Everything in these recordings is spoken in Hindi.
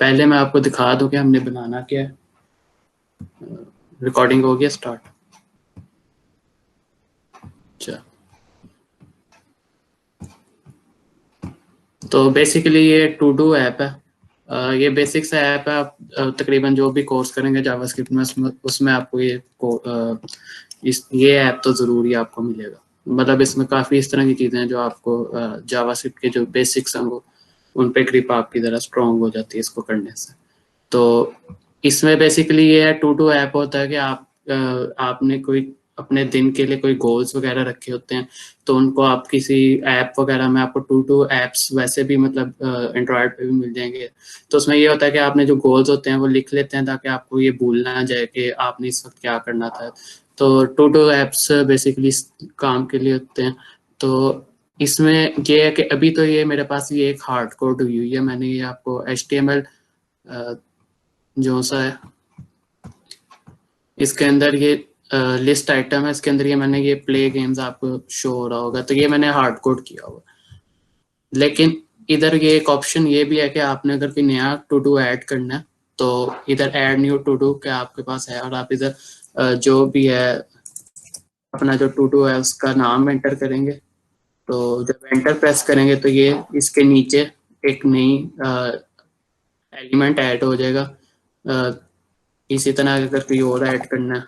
पहले मैं आपको दिखा दूं कि हमने बनाना क्या है। रिकॉर्डिंग हो गया स्टार्ट। अच्छा, तो बेसिकली ये टू डू ऐप है। ये बेसिक सा ऐप है। आप तकरीबन जो भी कोर्स करेंगे जावास्क्रिप्ट में उसमें आपको ये ऐप तो ज़रूरी आपको मिलेगा। मतलब इसमें काफ़ी इस तरह की चीज़ें हैं जो आपको जावास्क्रिप्ट के जो बेसिक्स हैं वो उन पे ग्रिप आपकी ज़रा स्ट्रॉन्ग हो जाती है इसको करने से। तो इसमें बेसिकली ये है, टू डू ऐप होता है कि आपने कोई अपने दिन के लिए कोई गोल्स वगैरह रखे होते हैं, तो उनको आप किसी ऐप वगैरह में, आपको टू डू ऐप्स वैसे भी मतलब एंड्रॉयड पे भी मिल जाएंगे। तो उसमें ये होता है कि आपने जो गोल्स होते हैं वो लिख लेते हैं ताकि आपको ये भूल ना जाए कि आपने इस वक्त क्या करना था। तो टू डू ऐप्स बेसिकली काम के लिए होते हैं। तो इसमें ये है कि अभी तो ये मेरे पास ये एक हार्ड कोड हुई है। मैंने ये आपको HTML जो सा है इसके अंदर ये लिस्ट आइटम है, इसके अंदर ये मैंने ये प्ले गेम्स आपको शो हो रहा होगा, तो ये मैंने हार्ड कोड किया हुआ। लेकिन इधर ये एक ऑप्शन ये भी है कि आपने अगर कोई नया टू डू ऐड करना है तो इधर ऐड न्यू टू डू के आपके पास है, और आप इधर जो भी है अपना जो टू डू है उसका नाम एंटर करेंगे। तो जब एंटर प्रेस करेंगे तो ये इसके नीचे एक नई एलिमेंट ऐड हो जाएगा। इसी तरह अगर कोई और ऐड करना है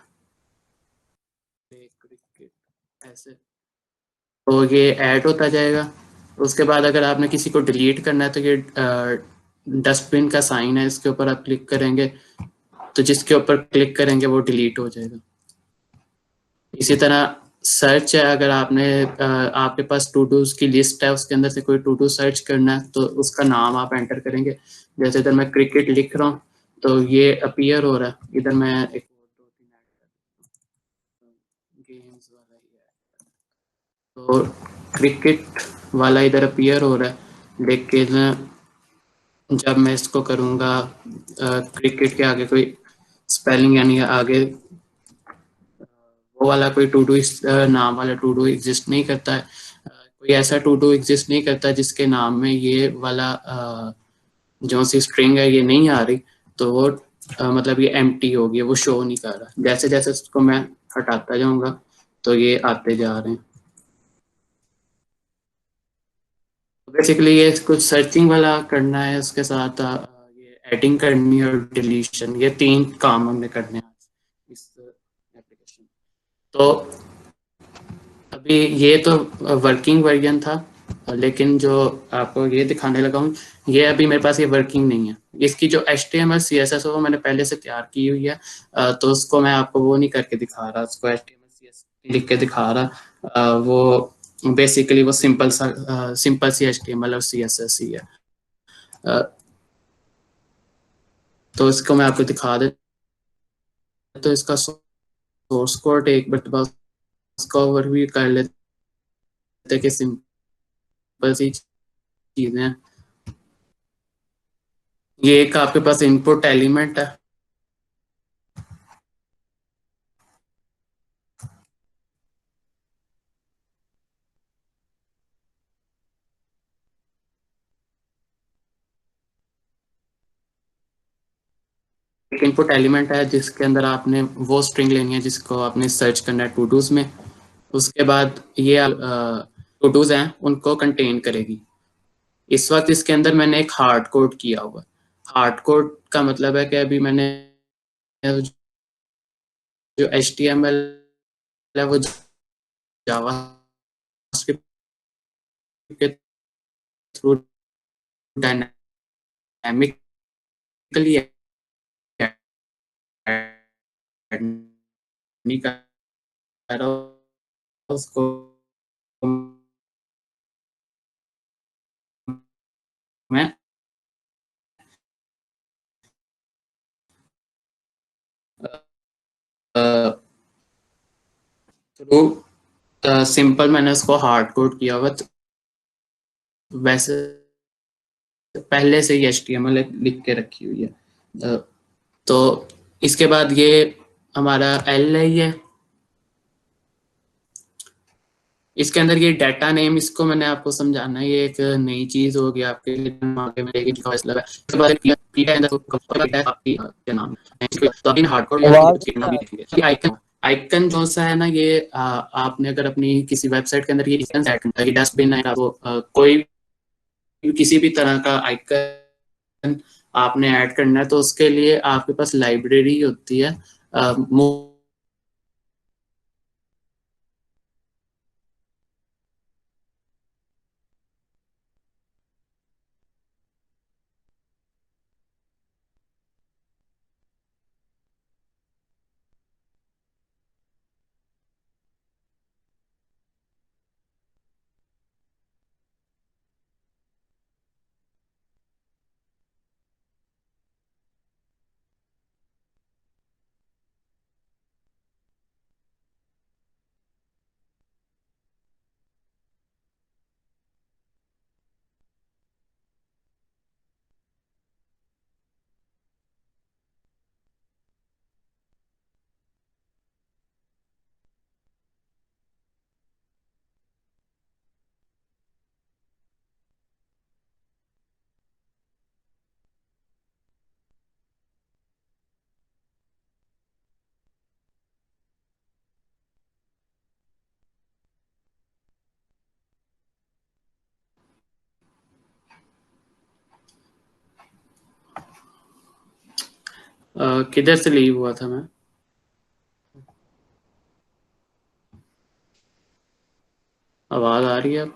ऐसे, तो ये ऐड होता जाएगा। उसके बाद अगर आपने किसी को डिलीट करना है तो ये डस्टबिन का साइन है, इसके ऊपर आप क्लिक करेंगे तो जिसके ऊपर क्लिक करेंगे वो डिलीट हो जाएगा। इसी तरह सर्च है, अगर आपके पास टू डूज की लिस्ट है, उसके अंदर से कोई टू डू सर्च करना है तो उसका नाम आप एंटर करेंगे। जैसे इधर मैं क्रिकेट लिख रहा हूँ तो ये अपीयर हो रहा है। इधर मैं एक गेम्स वाला ही है तो क्रिकेट वाला इधर अपीयर हो रहा है, लेकिन जब मैं इसको करूँगा क्रिकेट के आगे कोई स्पेलिंग यानी आगे वो वाला कोई टू डू नाम वाला टू डू एग्जिस्ट नहीं करता है। कोई ऐसा टू डू एग्जिस्ट नहीं करता जिसके नाम में ये वाला जो सी स्ट्रिंग है ये नहीं आ रही, तो वो मतलब ये एम्प्टी होगी, वो शो नहीं कर रहा। जैसे जैसे उसको मैं हटाता जाऊंगा तो ये आते जा रहे हैं। बेसिकली ये कुछ सर्चिंग वाला करना है, उसके साथ ये एडिंग करनी है और डिलीशन, ये 3 काम हमने करने हैं इस एप्लीकेशन। तो अभी ये तो वर्किंग वर्जन था, लेकिन जो आपको ये दिखाने लगा हूँ ये अभी मेरे पास ये वर्किंग नहीं है। इसकी जो HTML CSS है वो मैंने पहले से तैयार की हुई है, तो उसको मैं आपको वो नहीं करके दिखा रहा, उसको HTML CSS लिख के दिखा रहा। वो बेसिकली वो सिंपल सी HTML और CSS ही है। तो इसको मैं आपको दिखा दे। तो इसका सोर्स कोड एक बार उसका ओवरव्यू कर लेते हैं कि सिंपल सी चीजें हैं। ये एक आपके पास इनपुट एलिमेंट है, एक इनपुट एलिमेंट है जिसके अंदर आपने वो स्ट्रिंग लेनी है जिसको आपने सर्च करना है टू डूज में। उसके बाद ये टू डूज हैं उनको कंटेन करेगी। इस वक्त इसके अंदर मैंने एक हार्ड कोड किया हुआ। हार्ड कोड का मतलब है कि अभी मैंने जो HTML है वो जावास्क्रिप्ट के थ्रू डायनामिकली नहीं कर रहा, उसको मैं थ्रू सिंपल मैंने उसको हार्ड कोड किया हुआ। वैसे पहले से ही HTML लिख के रखी हुई है। तो इसके बाद ये हमारा L है, ये इसके अंदर ये डाटा नेम, इसको मैंने आपको समझाना है, ये एक नई चीज होगी आपके लिए, आगे मिलेगी जो इस लगा इसके बाद पी के अंदर आपकी क्या नाम है, तो अभी हार्डकोर आवाज भी देखेंगे। आइकन आइकन जो सा है ना, ये आपने अगर अपनी किसी वेबसाइट के अंदर ये आइकन सेट करना है, डस्टबिन है, आपको कोई किसी भी तरह का आइकन आपने ऐड करना है, तो उसके लिए आपके पास लाइब्रेरी होती है। किधर से लीव हुआ था मैं? आवाज आ रही है अब?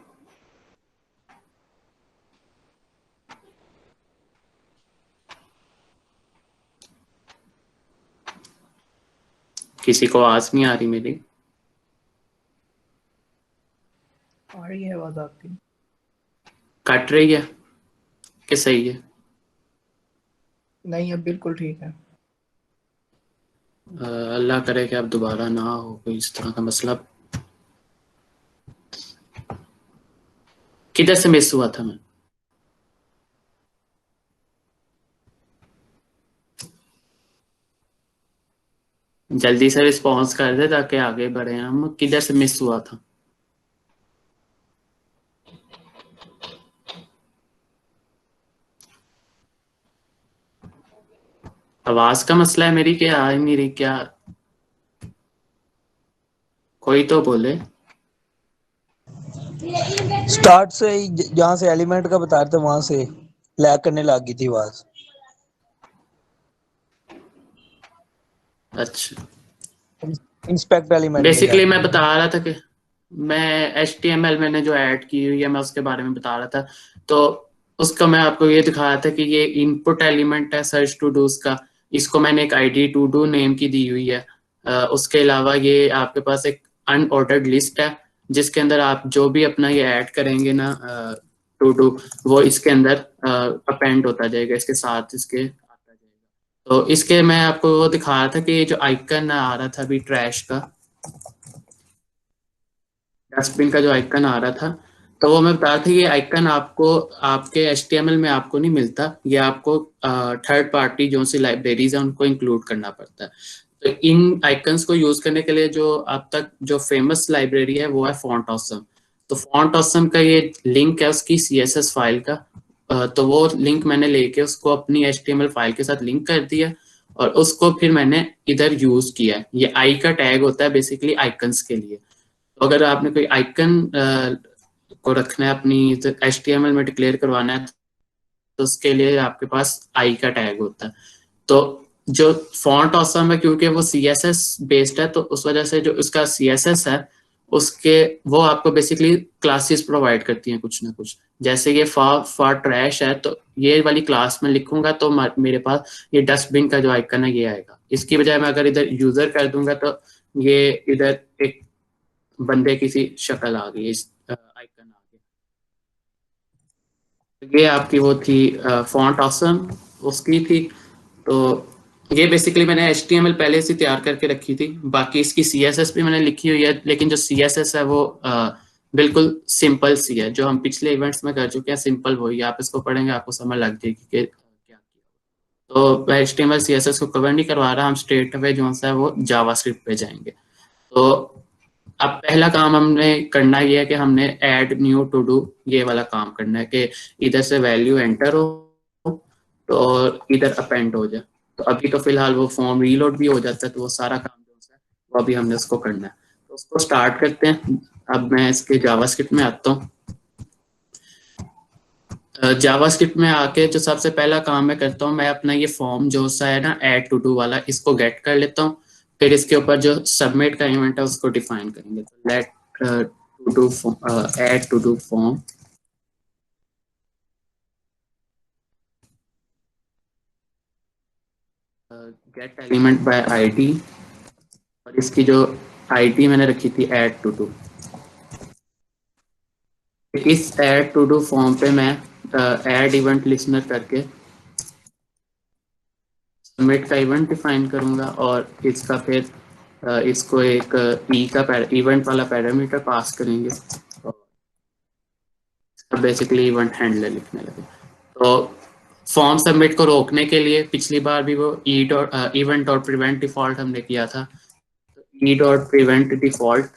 किसी को आवाज नहीं आ रही मेरी? आ रही है आवाज आपकी। कट रही है कि सही है? नहीं, अब बिल्कुल ठीक है। अल्लाह करे कि अब दोबारा ना हो कोई इस तरह का मसला। किधर से मिस हुआ था मैं? जल्दी से रिस्पॉन्स कर दे ताकि आगे बढ़े हम। किधर से मिस हुआ था? आवाज का मसला है मेरी, क्या आ ही नहीं रही क्या? कोई तो बोले। स्टार्ट से ही जहाँ से एलिमेंट का बता रहे थे वहां से लैग करने लग गई थी आवाज। अच्छा, इंस्पेक्ट एलिमेंट में बेसिकली जाके। मैं बता रहा था कि मैं HTML मैंने जो ऐड की हुई है, मैं उसके बारे में बता रहा था। तो उसका मैं आपको ये दिखा रहा था कि ये इनपुट एलिमेंट है सर्च टू डूज का। इसको मैंने एक ID टू डू नेम की दी हुई है। उसके अलावा ये आपके पास एक अनऑर्डर्ड लिस्ट है, जिसके अंदर आप जो भी अपना ये ऐड करेंगे ना टू डू, वो इसके अंदर अपेंड होता जाएगा, इसके साथ इसके आता जाएगा। तो इसके मैं आपको वो दिखा रहा था कि ये जो आइकन आ रहा था अभी ट्रैश का, डस्टबिन का जो आइकन आ रहा था, तो वो मैं बता रहा था ये आइकन आपको आपके HTML में आपको नहीं मिलता, ये आपको थर्ड पार्टी जो सी लाइब्रेरीज है उनको इंक्लूड करना पड़ता है। तो इन आइकन्स को यूज करने के लिए जो अब तक जो फेमस लाइब्रेरी है वो है फॉन्ट ऑसम। तो फॉन्ट ऑसम का ये लिंक है उसकी CSS फाइल का। तो वो लिंक मैंने लेके उसको अपनी HTML फाइल के साथ लिंक कर दिया, और उसको फिर मैंने इधर यूज किया है। ये आई का टैग होता है बेसिकली आइकन्स के लिए। तो अगर आपने कोई आइकन को रखना है अपनी HTML में डिक्लेयर करवाना है, तो उसके लिए आपके पास आई का टैग होता है। तो जो फॉन्ट ऑसम है क्योंकि वो CSS बेस्ड है, तो उस वजह से जो उसका CSS है उसके वो आपको बेसिकली क्लासेस प्रोवाइड करती हैं कुछ ना कुछ। जैसे ये फॉर ट्रैश है, तो ये वाली क्लास में लिखूंगा तो मेरे पास ये डस्टबिन का जो आइकन है ये आएगा। इसकी बजाय मैं अगर इधर यूजर कर दूंगा तो ये इधर एक बंदे की सी शक्ल आ गई, इस आइकन आ गया। तो ये आपकी वो थी फॉन्ट ऑसम, उसकी थी। तो ये बेसिकली मैंने HTML पहले से तैयार करके रखी थी। बाकी इसकी CSS भी मैंने लिखी हुई है, लेकिन जो CSS है वो बिल्कुल सिंपल सी है, जो हम पिछले इवेंट्स में कर चुके हैं सिंपल वही। आप इसको पढ़ेंगे आपको समझ लग जाएगी कि क्या किया। तो मैं HTML CSS को कवर नहीं करवा रहा, हम स्ट्रेट अवे जो है वो जावास्क्रिप्ट पे जाएंगे। तो अब पहला काम हमने करना ये है कि हमने ऐड न्यू टू डू ये वाला काम करना है कि इधर से वैल्यू एंटर हो तो इधर अपेंड हो जाए। तो अभी तो फिलहाल वो फॉर्म रीलोड भी हो जाता है, तो वो सारा काम जो है वो अभी हमने उसको करना है। तो उसको स्टार्ट करते हैं। अब मैं इसके जावास्क्रिप्ट में आता हूँ। जावास्क्रिप्ट में आके जो सबसे पहला काम मैं करता हूँ, मैं अपना ये फॉर्म जो सा है ना ऐड टू डू वाला, इसको गेट कर लेता हूँ। फिर इसके ऊपर जो सबमिट का इवेंट है उसको डिफाइन करेंगे। तो let to do add to do form get element by ID, और इसकी जो आईडी मैंने रखी थी ऐड टू डू। इस ऐड टू डू फॉर्म पे मैं ऐड इवेंट लिस्नर करके सबमिट का इवेंट डिफाइन करूंगा, और इसका फिर इसको एक ई का इवेंट वाला पैरामीटर पास करेंगे, और बेसिकली इवेंट हैंडलर लिखने लगे। तो फॉर्म सबमिट को रोकने के लिए पिछली बार भी वो ई डॉट इवेंट और प्रिवेंट डिफॉल्ट हमने किया था, E dot prevent default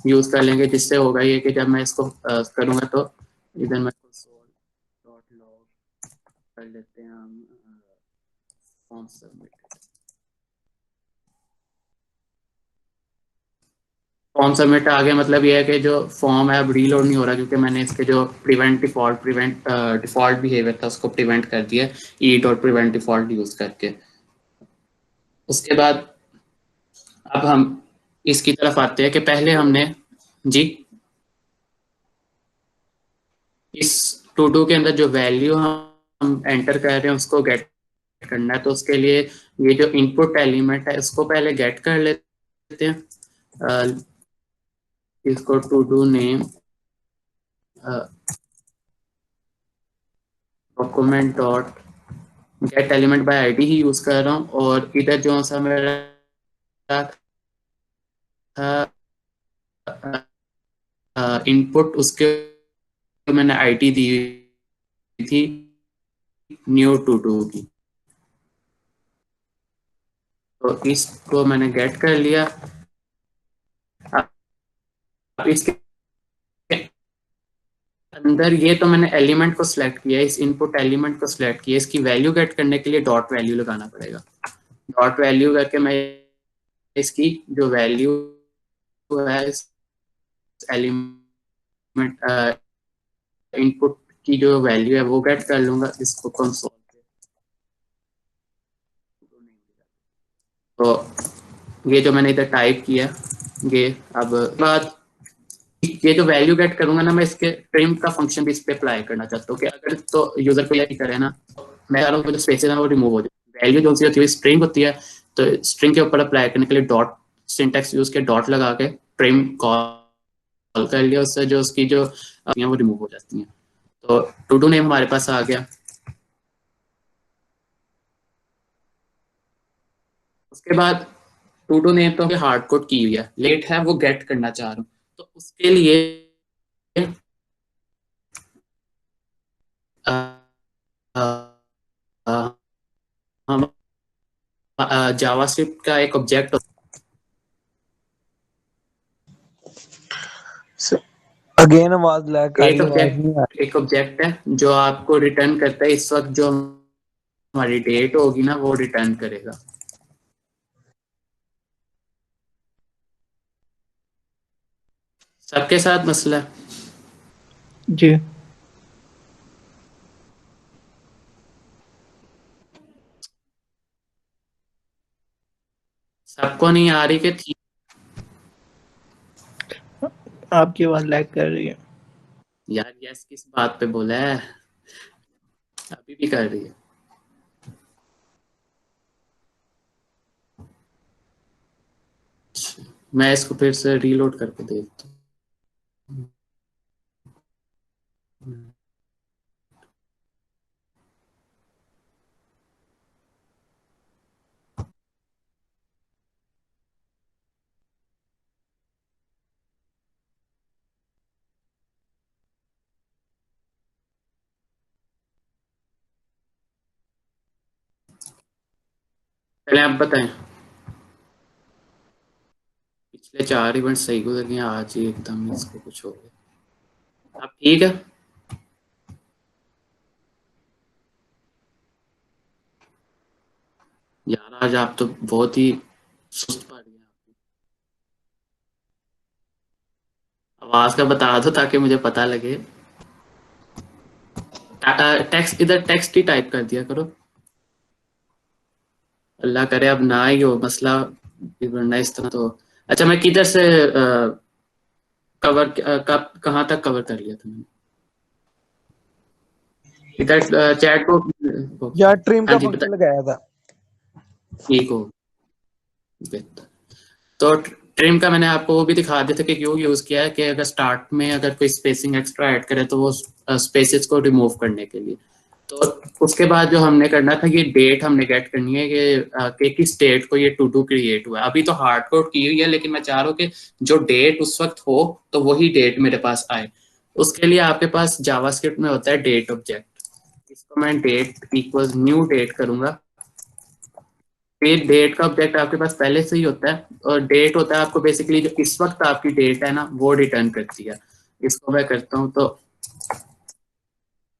use कर लेंगे, जिससे होगा ये कि जब मैं इसको करूंगा तो इधर मैं डॉट लॉग कर लेते हैं हम फॉर्म सबमिट। फॉर्म सबमिट आ गया, मतलब ये है कि जो फॉर्म है अब रीलोड नहीं हो रहा, क्योंकि मैंने इसके जो प्रिवेंट डिफॉल्ट बिहेवियर था उसको प्रिवेंट कर दिया E dot prevent default use करके। उसके बाद अब हम इसकी तरफ आते हैं कि पहले हमने जी इस टू डू के अंदर जो वैल्यू हम एंटर कर रहे हैं उसको गेट करना है। तो उसके लिए ये जो इनपुट एलिमेंट है इसको पहले गेट कर लेते हैं। इसको to do name document dot get element by ID ही यूज कर रहा हूँ, और इधर जो सा मेरा था इनपुट उसके मैंने आईडी दी थी न्यू टू डू की। तो इसको मैंने गेट कर लिया। अब इसके अंदर ये तो मैंने एलिमेंट को सिलेक्ट किया, इस इनपुट एलिमेंट को सिलेक्ट किया, इसकी वैल्यू गेट करने के लिए डॉट वैल्यू लगाना पड़ेगा। डॉट वैल्यू करके मैं इसकी जो वैल्यू है इस एलिमेंट इनपुट की जो वैल्यू है वो गेट कर लूंगा इसको कंसोल पे। तो ये जो मैंने इधर टाइप किया ये, अब बाद ये जो वैल्यू गेट करूंगा ना, मैं इसके ट्रिम का फंक्शन भी इस पे अप्लाई करना चाहता हूँ कि अगर तो यूजर को यही करे ना, मैं चाह रहा हूँ जो स्पेसेस है वो रिमूव हो जाए। वैल्यू जो सी होती है स्ट्रिंग होती है, तो स्ट्रिंग के ऊपर अप्लाई करने के लिए डॉट सिंटैक्स यूज के डॉट लगा के ट्रिम कॉल कर लिया, उससे जो उसकी जो वो रिमूव हो जाती हैं। तो टू डू नेम हमारे पास आ गया। उसके बाद टू डू नेम तो हार्ड कोड की हुई है, लेट है वो गेट करना चाह रहा हूँ। तो उसके लिए आ, आ, आ, हम जावास्क्रिप्ट का एक ऑब्जेक्ट अगेन आवाज लैग कर रही है, आवाज नहीं आ एक ऑब्जेक्ट है जो आपको रिटर्न करता है इस वक्त जो हमारी डेट होगी ना वो रिटर्न करेगा। सबके साथ मसला है? जी। सबको नहीं आ रही कि थी? आपकी आवाज लैग कर रही है। यार यस किस बात पे बोला है? अभी भी कर रही है। मैं इसको फिर से रीलोड करके देखता हूँ। पहले आप बताएं पिछले 4 इवेंट सही गुजर गए, आज ही एकदम इसको कुछ हो गया। अब ठीक है। यार आज आप तो बहुत ही सुस्त पड़ गए। आवाज का बता दो ताकि मुझे पता लगे। टेक्स्ट इधर टेक्स्ट ही टाइप कर दिया करो। अल्लाह करे अब ना ही हो मसला बिगड़ना इस तरह तो। अच्छा मैं किधर से कवर कब कहाँ तक कवर कर लिया तुमने? इधर चैट को यार ट्रिम हाँ का जी फंक्शन बता। लगाया था। ठीक हो बेहतर। तो ट्रिम का मैंने आपको वो भी दिखा दिया था कि क्यों यूज किया है, कि अगर स्टार्ट में अगर कोई स्पेसिंग एक्स्ट्रा ऐड करे तो वो स्पेसेस को रिमूव करने के लिए। तो उसके बाद जो हमने करना था, ये डेट हमने गेट करनी है कि किस डेट को ये टू डू क्रिएट हुआ है। अभी तो हार्ड कोड की हुई है, लेकिन मैं चाह रहा हूँ कि जो डेट उस वक्त हो तो वही डेट मेरे पास आए। उसके लिए आपके पास जावास्क्रिप्ट में होता है डेट ऑब्जेक्ट। इसको मैं डेट इक्वल न्यू डेट करूंगा। फिर डेट का ऑब्जेक्ट आपके पास पहले से ही होता है, और डेट होता है आपको बेसिकली जो इस वक्त आपकी डेट है ना वो रिटर्न करती है। इसको मैं करता हूँ तो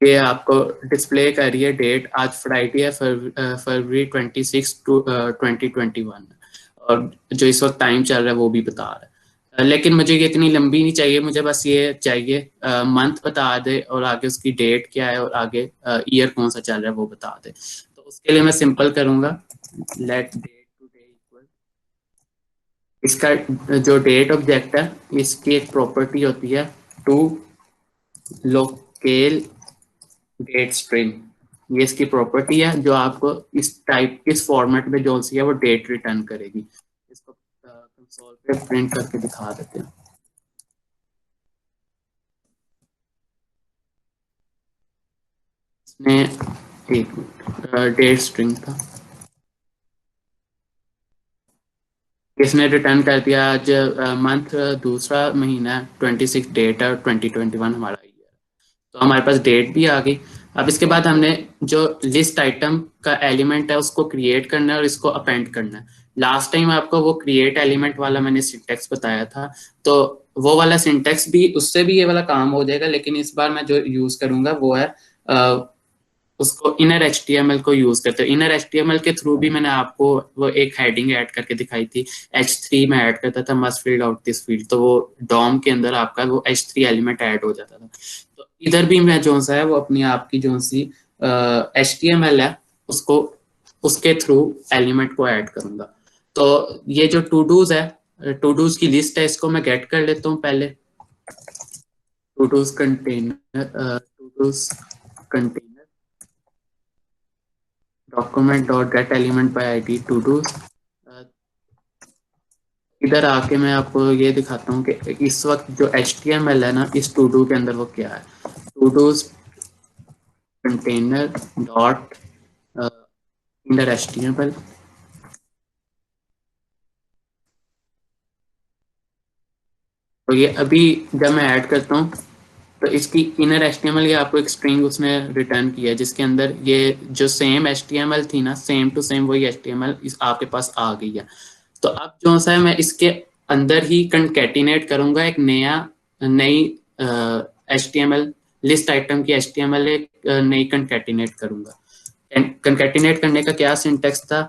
ये आपको डिस्प्ले कर रही है डेट। आज फ्राइडे है, फरवरी 26 टू 2021, और जो इस वक्त टाइम चल रहा है वो भी बता रहा है। लेकिन मुझे ये इतनी लंबी नहीं चाहिए, मुझे बस ये चाहिए मंथ बता दे और आगे उसकी डेट क्या है और आगे ईयर कौन सा चल रहा है वो बता दे। तो उसके लिए मैं सिंपल करूंगा let date today equal, इसका जो डेट ऑब्जेक्ट है इसकी एक प्रॉपर्टी होती है टू लोकेल डेट स्ट्रिंग। ये इसकी प्रॉपर्टी है जो आपको इस टाइप इस फॉर्मेट में जो सी है वो डेट रिटर्न करेगी। इसको कंसोल पे प्रिंट करके दिखा देते हैं। इसमें एक डेट स्ट्रिंग था, इसने रिटर्न कर दिया आज मंथ दूसरा महीना 26 डेट है और 2021 हमारा ईयर। तो हमारे पास डेट भी आ गई। अब इसके बाद हमने जो लिस्ट आइटम का एलिमेंट है उसको क्रिएट करना है और इसको अपेंड करना है। लास्ट टाइम आपको वो क्रिएट एलिमेंट वाला मैंने सिंटेक्स बताया था, तो वो वाला सिंटेक्स भी उससे भी ये वाला काम हो जाएगा, लेकिन इस बार मैं जो यूज करूंगा वो है उसको इनर एचटीएमएल को यूज करते हैं। इनर एचटीएमएल के थ्रू भी मैंने आपको वो एक हेडिंग ऐड करके दिखाई थी। H3 में ऐड करता था must field out this field, तो वो डॉम के अंदर आपका वो H3 एलिमेंट ऐड हो जाता था। तो इधर भी मैं जो सा है वो अपनी आपकी जो सी HTML है उसको उसके थ्रू एलिमेंट को ऐड करूंगा। तो ये जो टू डूज है, टू डूज की लिस्ट है, इसको मैं गेट कर लेता हूँ पहले। To dos container, to dos container document dot get element by ID to dos. इधर आके मैं आपको ये दिखाता हूँ कि इस वक्त जो HTML है ना इस टू डू के अंदर वो क्या है। To dos container dot inner HTML। तो ये अभी जब मैं ऐड करता हूँ तो इसकी इनर HTML ये आपको एक स्ट्रिंग उसने रिटर्न किया है, जिसके अंदर ये जो सेम HTML थी ना सेम टू सेम वही HTML इस आपके पास आ गई है। तो अब जो सा है मैं इसके अंदर ही कंकैटिनेट करूंगा एक नई HTML लिस्ट आइटम की HTML एक नई कंकैटिनेट करूंगा। कंकैटिनेट करने का क्या सिंटेक्स था,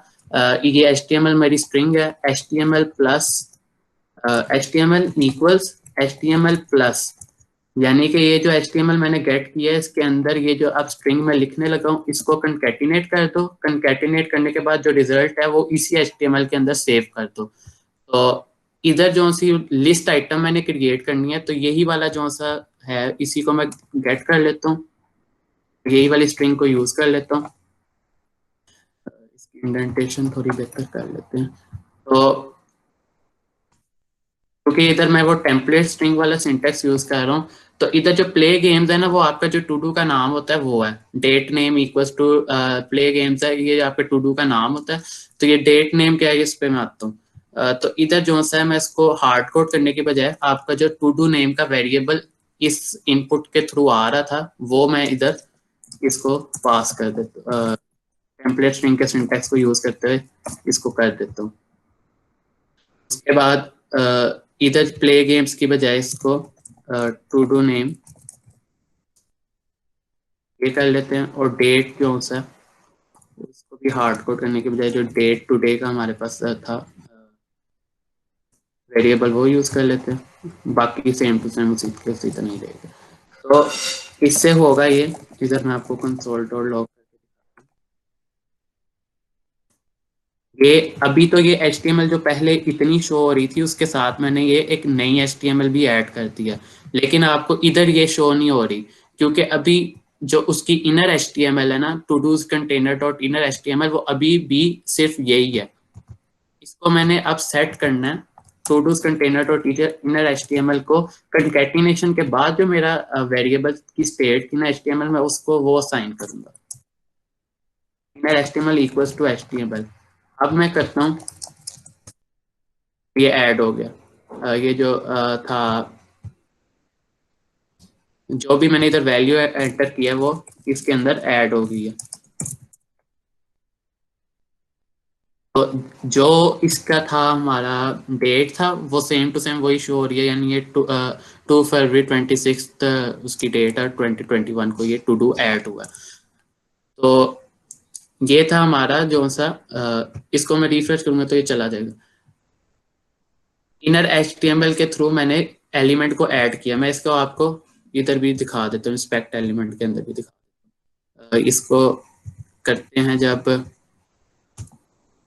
ये HTML मेरी स्ट्रिंग है, HTML plus HTML equals HTML plus, यानी कि ये जो HTML मैंने गेट किया है इसके अंदर ये जो अब स्ट्रिंग में लिखने लगा हूँ इसको कंकैटिनेट कर दो। कंकैटिनेट करने के बाद जो रिजल्ट है वो इसी HTML के अंदर सेव कर दो। तो इधर जो सी लिस्ट आइटम मैंने क्रिएट करनी है तो यही वाला जो सा है इसी को मैं गेट कर लेता हूँ, यही वाली स्ट्रिंग को यूज कर लेता हूँ। इसकी इंडेंटेशन थोड़ी बेहतर कर लेते हैं। तो क्योंकि इधर मैं वो टेम्पलेट स्ट्रिंग वाला सिंटेक्स यूज कर रहा हूँ, तो इधर जो प्ले गेम्स है ना वो आपका जो टू डू का नाम होता है वो है date name equals to play games है, ये आपके टू डू का नाम होता है। तो ये डेट नेम क्या है इस पे मैं आता हूँ। तो इधर जो सा है मैं इसको हार्ड कोड करने के बजाय आपका जो टू डू नेम का वेरिएबल इस इनपुट के थ्रू आ रहा था वो मैं इधर इसको पास कर देता, टेम्पलेट स्ट्रिंग के सिंटेक्स को यूज करते हुए इसको कर देता हूँ। उसके बाद इधर प्ले गेम्स की बजाय इसको टू डू नेम ये कर लेते हैं, और डेट जो सा उसको भी हार्ड कोड करने के बजाय जो डेट टू डे का हमारे पास था वेरिएबल वो यूज कर लेते हैं, बाकी सेम टू सेम उसी तरह ही रहेगा। तो इससे होगा ये, इधर मैं आपको कंसोल डॉट लॉग, ये अभी तो ये HTML जो पहले इतनी शो हो रही थी उसके साथ मैंने ये एक नई HTML भी ऐड कर दिया, लेकिन आपको इधर ये शो नहीं हो रही क्योंकि अभी जो उसकी इनर HTML है ना, to dos container dot inner HTML, वो अभी भी सिर्फ यही है। इसको मैंने अब सेट करना है, to dos container dot inner HTML को कंकैटिनेशन के बाद जो मेरा वेरिएबल की स्टेट थी ना HTML में, उसको वो असाइन करूंगा, inner HTML equals to HTML। अब मैं करता हूँ, ये ऐड हो गया, ये जो था, जो भी मैंने इधर वैल्यू एंटर किया है वो इसके अंदर ऐड हो गई है। तो जो इसका था हमारा डेट था वो सेम टू सेम वही शो हो रही है, यानी ये 2 फरवरी 26 उसकी डेट है, 2021 को ये टू डू ऐड हुआ। तो ये था हमारा जो सा, इसको मैं रिफ्रेश करूंगा तो ये चला जाएगा। इनर HTML के थ्रू मैंने एलिमेंट को ऐड किया, मैं इसको आपको इधर भी दिखा देता हूँ, इंस्पेक्ट एलिमेंट के अंदर भी दिखा, इसको करते हैं जब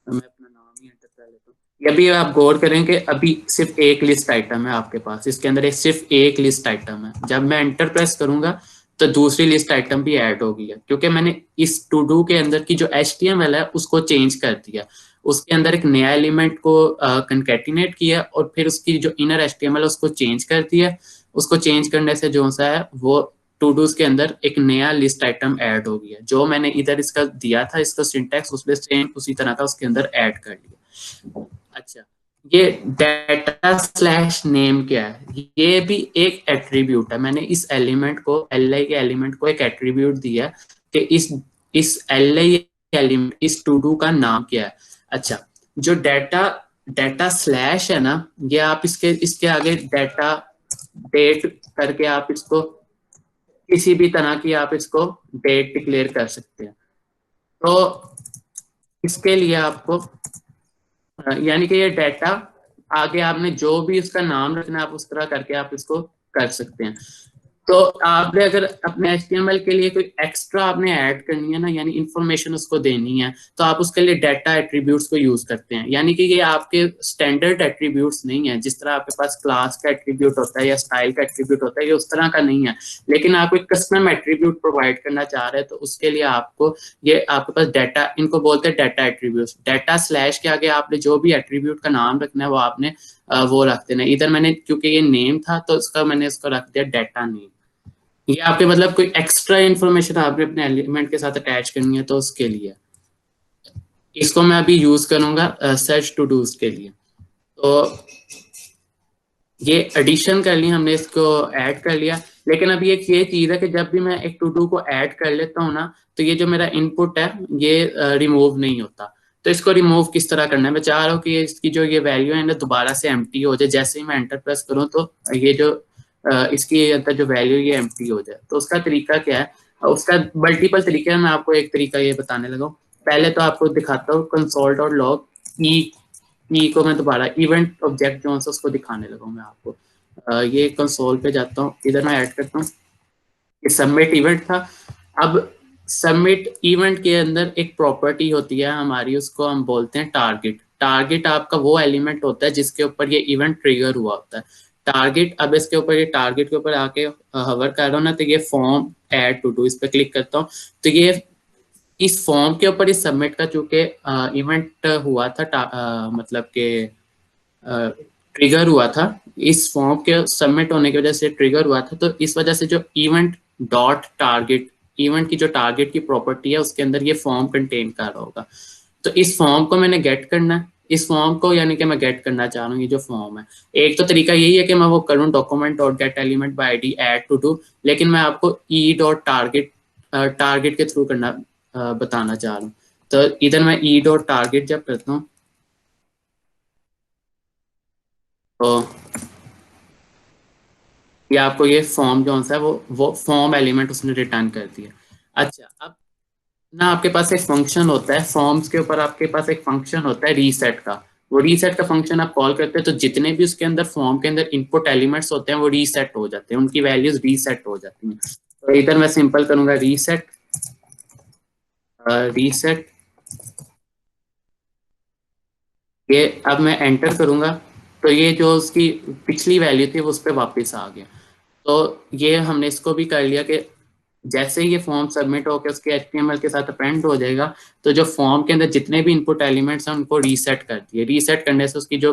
मैं अपना नाम ही एंटर कर लेता हूँ। अभी आप गौर करें कि अभी सिर्फ एक लिस्ट आइटम है आपके पास, इसके अंदर सिर्फ एक लिस्ट आइटम है। जब मैं एंटर प्रेस करूंगा तो दूसरी लिस्ट आइटम भी ऐड हो गई है, क्योंकि मैंने इस टू डू के अंदर की जो HTML है उसको चेंज कर दिया, उसके अंदर एक नया एलिमेंट को कंकैटिनेट किया और फिर उसकी जो इनर HTML है उसको चेंज कर दिया। उसको चेंज करने से जो सा है वो टू डूज के अंदर एक नया लिस्ट आइटम ऐड हो गया, जो मैंने इधर इसका दिया था, इसका सिंटैक्स उसमें सेम उसी तरह का उसके अंदर ऐड कर लिया। अच्छा, ये डाटा स्लैश नेम क्या है? ये भी एक एट्रीब्यूट है। मैंने इस एलिमेंट को, li के एलिमेंट को एक एट्रीब्यूट दिया कि इस li एलिमेंट, इस टू डू का नाम क्या है। अच्छा, जो डाटा स्लैश है ना, ये आप इसके आगे डाटा डेट करके आप इसको किसी भी तरह की आप इसको डेट डिक्लेयर कर सकते हैं। तो इसके लिए आपको यानी कि ये डाटा आगे आपने जो भी उसका नाम रखना है आप उस तरह करके आप इसको कर सकते हैं। तो आपने अगर अपने HTML के लिए कोई एक्स्ट्रा आपने ऐड करनी है ना, यानी इंफॉर्मेशन उसको देनी है, तो आप उसके लिए डाटा एट्रीब्यूट्स को यूज करते हैं। यानी कि ये आपके स्टैंडर्ड एट्रीब्यूट्स नहीं है, जिस तरह आपके पास क्लास का एट्रीब्यूट होता है या स्टाइल का एट्रीब्यूट होता है, ये उस तरह का नहीं है। लेकिन आप एक कस्टम एट्रीब्यूट प्रोवाइड करना चाह रहे हैं तो उसके लिए आपको ये आपके पास डाटा, इनको बोलते हैं डाटा एट्रीब्यूट्स। डाटा स्लैश के आगे आपने जो भी एट्रीब्यूट का नाम रखना है वो आपने वो रख देना। इधर मैंने क्योंकि ये नेम था तो इसका मैंने इसको रख दिया डाटा नेम। ये आपके मतलब कोई एक्स्ट्रा इन्फॉर्मेशन आपने अपने एलिमेंट के साथ अटैच करनी है तो उसके लिए इसको मैं अभी यूज करूंगा सर्च टू डूज के लिए। तो ये एडिशन कर ली हमने, इसको ऐड कर लिया। लेकिन अभी एक ये चीज है कि जब भी मैं एक टू डू को ऐड कर लेता हूँ ना, तो ये जो मेरा इनपुट है ये रिमूव नहीं होता। तो इसको रिमूव किस तरह करना है, मैं चाह रहा हूँ कि इसकी जो ये वैल्यू है ना दोबारा से एम्प्टी हो जाए। जैसे ही मैं एंटर प्रेस करूँ तो ये जो इसकी अंदर जो वैल्यू ये एम्प्टी हो जाए। तो उसका तरीका क्या है, उसका मल्टीपल तरीके है, मैं आपको एक तरीका ये बताने लगा हूँ। पहले तो आपको दिखाता हूँ कंसोल डॉट लॉग ई को मैं दोबारा इवेंट ऑब्जेक्ट जो है उसको दिखाने लगा हूँ मैं आपको। ये कंसोल पे जाता हूँ, इधर मैं ऐड करता हूँ, ये सबमिट इवेंट था। अब सबमिट इवेंट के अंदर एक प्रॉपर्टी होती है हमारी, उसको हम बोलते हैं टारगेट। टारगेट आपका वो एलिमेंट होता है जिसके ऊपर ये इवेंट ट्रिगर हुआ होता है, टारगेट। अब इसके ऊपर, ये टारगेट के ऊपर आके हवर कर रहा हूँ ना, तो ये फॉर्म ऐड टू डू, इस पर क्लिक करता हूँ तो ये इस फॉर्म के ऊपर इस सबमिट का चूंकि इवेंट हुआ था, मतलब के ट्रिगर हुआ था, इस फॉर्म के सबमिट होने की वजह से ट्रिगर हुआ था। तो इस वजह से जो इवेंट डॉट टारगेट, इवेंट की जो टारगेट की प्रॉपर्टी है उसके अंदर ये फॉर्म कंटेन कर रहा होगा। तो इस फॉर्म को मैंने गेट करना है, इस फॉर्म को यानी कि मैं गेट करना चाह रहा हूँ ये जो फॉर्म है। एक तो तरीका यही है कि मैं वो करूँ document dot get element by ID add to do, लेकिन मैं आपको ई डॉट टारगेट टारगेट के थ्रू करना बताना चाह रहा हूँ। तो इधर मैं ई डॉट टारगेट जब करता हूँ तो ये आपको ये फॉर्म जो है वो फॉर्म एलिमेंट उसने रिटर्न कर दिया। अच्छा, अब ना आपके पास एक फंक्शन होता है फॉर्म्स के ऊपर, आपके पास एक फंक्शन होता है रीसेट का। वो रीसेट का फंक्शन आप कॉल करते हैं तो जितने भी उसके अंदर फॉर्म के अंदर इनपुट एलिमेंट्स होते हैं वो रीसेट हो जाते हैं, उनकी वैल्यूज रीसेट हो जाती हैं। तो इधर मैं सिंपल करूंगा रीसेट रीसेट, ये अब मैं एंटर करूंगा तो ये जो उसकी पिछली वैल्यू थी वो उस पर वापस आ गया। तो ये हमने इसको भी कर लिया कि जैसे ही ये फॉर्म सबमिट होकर उसके HTML के साथ अपेंड हो जाएगा तो जो फॉर्म के अंदर जितने भी इनपुट एलिमेंट्स हैं उनको रीसेट कर दिए। रीसेट करने से उसकी जो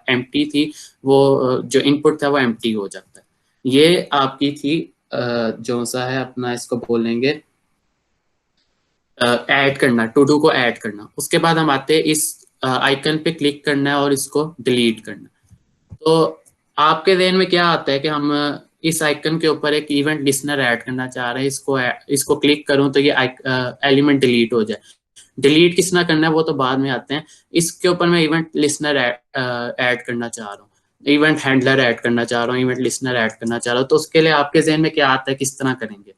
एम्प्टी थी वो जो इनपुट था वो एम्प्टी हो जाता है। ये आपकी थी जो सा है अपना इसको बोलेंगे ऐड करना, टू डू को ऐड करना। उसके बाद हम आते हैं इस आइकन पे क्लिक करना है और इसको डिलीट करना। तो आपके ज़हन में क्या आता है कि हम इस आइकन के ऊपर एक इवेंट लिस्नर ऐड करना चाह रहे हैं, इसको क्लिक करूं तो ये एलिमेंट डिलीट हो जाए। डिलीट किसना करना है वो तो बाद में आते हैं। इसके ऊपर मैं इवेंट लिस्नर ऐड करना चाह रहा हूँ, इवेंट हैंडलर ऐड करना चाह रहा हूँ, इवेंट लिस्नर ऐड करना चाह रहा हूँ। तो उसके लिए आपके ज़हन में क्या आता है, किस तरह करेंगे?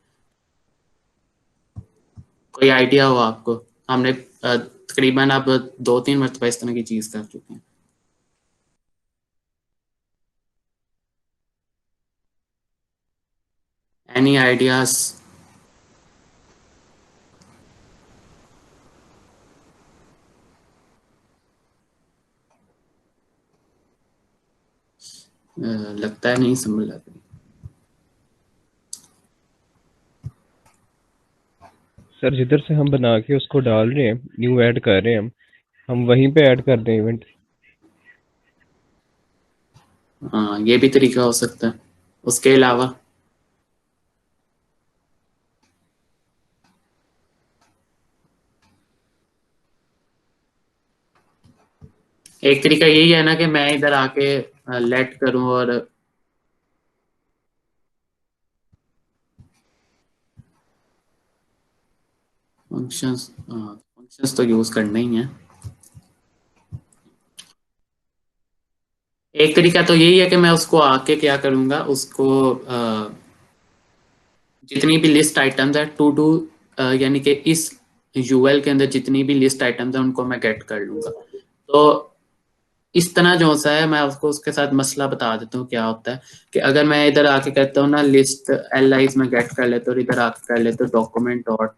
कोई आइडिया हो आपको? हमने तकरीबन अब 2-3 मरतबा इस तरह की चीज कर चुके हैं। Any ideas? लगता है नहीं समझ लग रही। सर जिधर से हम बना के उसको डाल रहे हैं, न्यू ऐड कर रहे हैं हम वहीं पे ऐड कर दें इवेंट। हाँ, ये भी तरीका हो सकता है। उसके अलावा एक तरीका यही है ना कि मैं इधर आके लेट करूं और फंक्शंस तो यूज करना ही है। एक तरीका तो यही है कि मैं उसको आके क्या करूंगा, उसको जितनी भी लिस्ट आइटम्स है टू डू यानी कि इस यूएल के अंदर जितनी भी लिस्ट आइटम्स है उनको मैं गेट कर लूंगा। तो इस तरह जो सा है मैं उसको उसके साथ मसला बता देता हूँ क्या होता है कि अगर मैं इधर आके कहता हूँ ना लिस्ट एलाइज में गेट कर लेता हूँ और इधर आके कर लेता हूँ document dot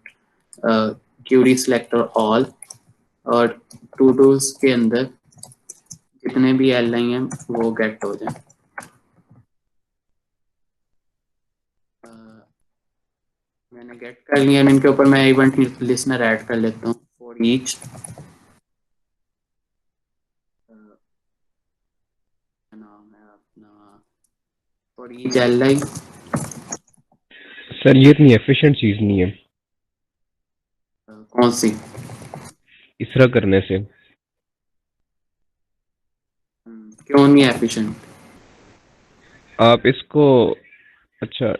query selector all, और टू डूज के अंदर जितने भी एल आई हैं वो गेट हो जाए। मैंने गेट कर लिया, इनके ऊपर मैं इवेंट लिस्नर ऐड कर लेता हूँ फॉर ईच नाम है अपना for each L I. Sir ये इतनी एफिशिएंट चीज नहीं है कौन सी? इस तरह करने से। क्यों नहीं एफिशिएंट? आप इसको, अच्छा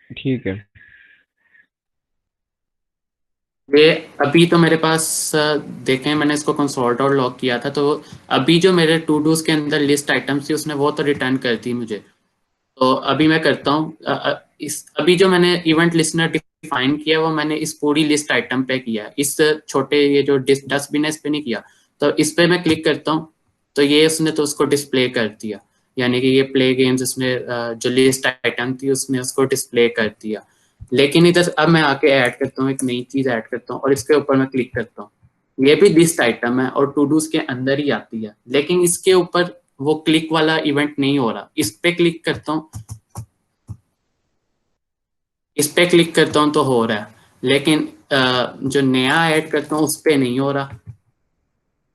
ठीक है। ये अभी तो मेरे पास देखें मैंने इसको कंसोल डॉट लॉग किया था तो अभी जो मेरे टू डूज के अंदर लिस्ट आइटम्स थी उसने वो तो रिटर्न कर दी मुझे। तो अभी मैं करता हूँ इस अभी जो मैंने इवेंट लिस्नर डिफाइन किया वो मैंने इस पूरी लिस्ट आइटम पे किया, इस छोटे ये जो डस्टबिन है इस पे नहीं किया। तो इस पे मैं क्लिक करता हूँ तो ये उसने तो उसको डिस्प्ले कर दिया, यानी कि ये प्ले गेम्स उसने जो लिस्ट आइटम थी उसने उसको डिस्प्ले कर दिया। लेकिन इधर अब मैं आके ऐड करता हूँ, एक नई चीज ऐड करता हूँ और इसके ऊपर मैं क्लिक करता हूँ। ये भी लिस्ट आइटम है और टू डूज के अंदर ही आती है, लेकिन इसके ऊपर वो क्लिक वाला इवेंट नहीं हो रहा। इस पे क्लिक करता हूँ, इस पे क्लिक करता हूँ तो हो रहा है, लेकिन जो नया ऐड करता हूँ उस पे नहीं हो रहा।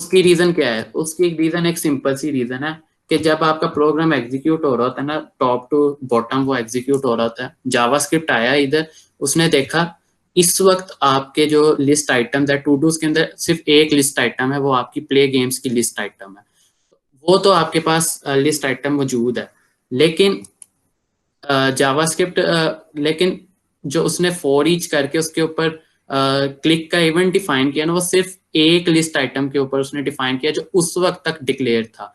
उसकी रीजन क्या है? उसकी एक रीजन, एक सिंपल सी रीजन है कि जब आपका प्रोग्राम एग्जीक्यूट हो रहा होता है ना, टॉप टू बॉटम वो एग्जीक्यूट हो रहा होता है, जावास्क्रिप्ट आया इधर, उसने देखा इस वक्त आपके जो लिस्ट आइटम है टू डूज के अंदर सिर्फ एक लिस्ट आइटम है, वो आपकी प्ले गेम्स की लिस्ट आइटम है। वो तो आपके पास लिस्ट आइटम मौजूद है, लेकिन जावास्क्रिप्ट लेकिन जो उसने फॉर ईच करके उसके ऊपर क्लिक का इवेंट डिफाइन किया ना, वो सिर्फ एक लिस्ट आइटम के ऊपर उसने डिफाइन किया जो उस वक्त तक डिक्लेयर था।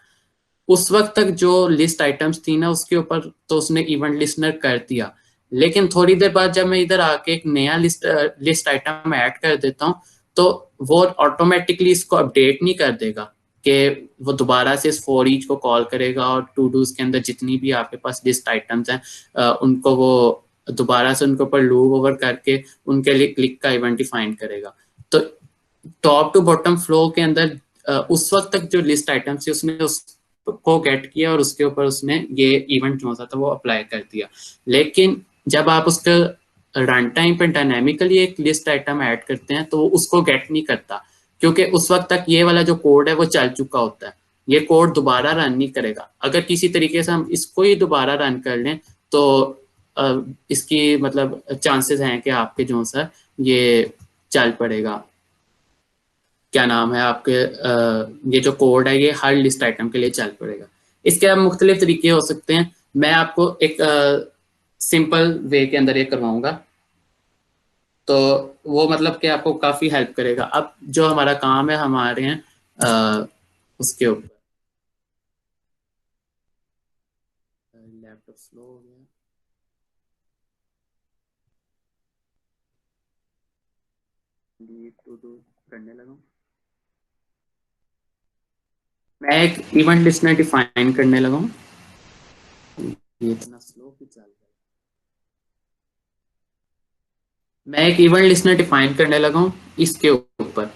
उस वक्त तक जो लिस्ट आइटम्स थी ना उसके ऊपर तो उसने इवेंट लिस्टनर कर दिया, लेकिन थोड़ी देर बाद जब मैं इधर आके एक नया लिस्ट आइटम ऐड कर देता हूँ तो वो ऑटोमेटिकली इसको अपडेट नहीं कर देगा कि वो दोबारा से इस फॉर ईच को कॉल करेगा और टू डूज के अंदर जितनी भी आपके पास लिस्ट आइटम्स हैं उनको वो दोबारा से उनके ऊपर लूप ओवर करके उनके लिए क्लिक का इवेंट डिफाइन करेगा। तो टॉप टू बॉटम फ्लो के अंदर उस वक्त तक जो लिस्ट आइटम्स थी उसने उसको गेट किया और उसके ऊपर उसने ये इवेंट जो था वो अप्लाई कर दिया। लेकिन जब आप उसका रन टाइम पे डायनेमिकली एक लिस्ट आइटम ऐड करते हैं तो वो उसको गेट नहीं करता, क्योंकि उस वक्त तक ये वाला जो कोड है वो चल चुका होता है, ये कोड दोबारा रन नहीं करेगा। अगर किसी तरीके से हम इसको ही दोबारा रन कर लें तो इसकी मतलब चांसेस हैं कि आपके जो सर ये चल पड़ेगा, क्या नाम है आपके ये जो कोड है ये हर लिस्ट आइटम के लिए चल पड़ेगा। इसके अब मुख्तलिफ तरीके हो सकते हैं, मैं आपको एक सिंपल वे के अंदर ये करवाऊंगा तो वो मतलब कि आपको काफ़ी हेल्प करेगा। अब जो हमारा काम है हमारे हैं उसके ऊपर। लैपटॉप स्लो हो गया, टू डू करने लगा। मैं एक इवेंट लिस्टनर डिफाइन करने लगा हूँ, ये इतना स्लो क्यों चल रहा है। मैं एक इवेंट लिस्टनर डिफाइन करने लगा हूँ इसके ऊपर।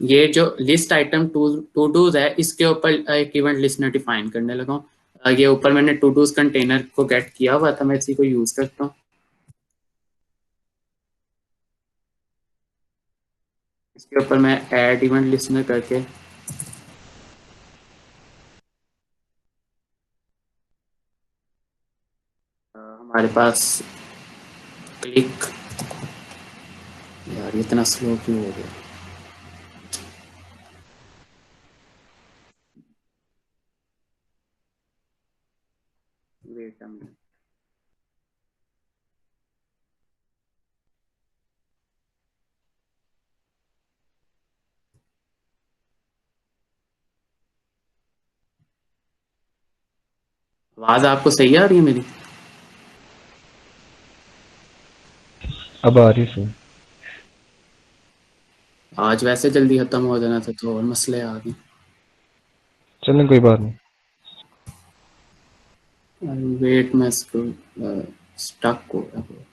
ये जो लिस्ट आइटम टू डूज है इसके ऊपर एक इवेंट लिस्टनर डिफाइन करने लगा हूँ। ये ऊपर मैंने टू डूज कंटेनर को गेट किया हुआ था, मैं इसी को यूज करता हूँ। इसके ऊपर मैं ऐड इवेंट लिस्टनर करके हमारे पास क्लिक, यार इतना स्लो क्यों हो गया। वेट अ मिनट, आवाज आपको सही आ रही है मेरी? अब आ रही सो। आज वैसे जल्दी खत्म हो जाना था तो और मसले आ गए। चलें कोई बात नहीं। वेट मैं इसको स्टक हो गया बहुत।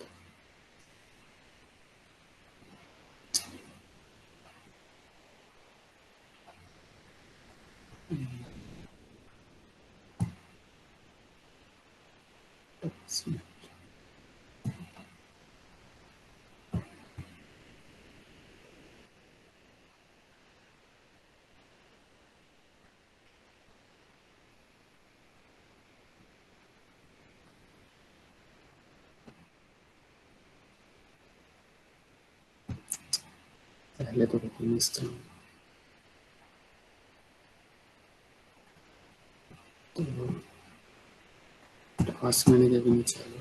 पहले तो इस तरह टास्क मैनेजर भी नहीं चल रहा।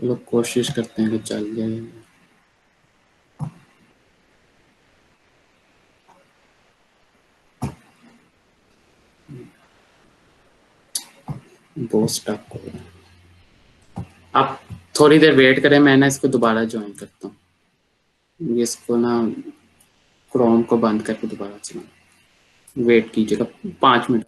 चलो कोशिश करते हैं कि चल जाए। बहुत स्टक हो गया। आप थोड़ी देर वेट करें, मैं ना इसको दोबारा ज्वाइन करता हूँ। इसको ना क्रोम को बंद करके दोबारा चलाऊँ। वेट कीजिएगा 5 मिनट।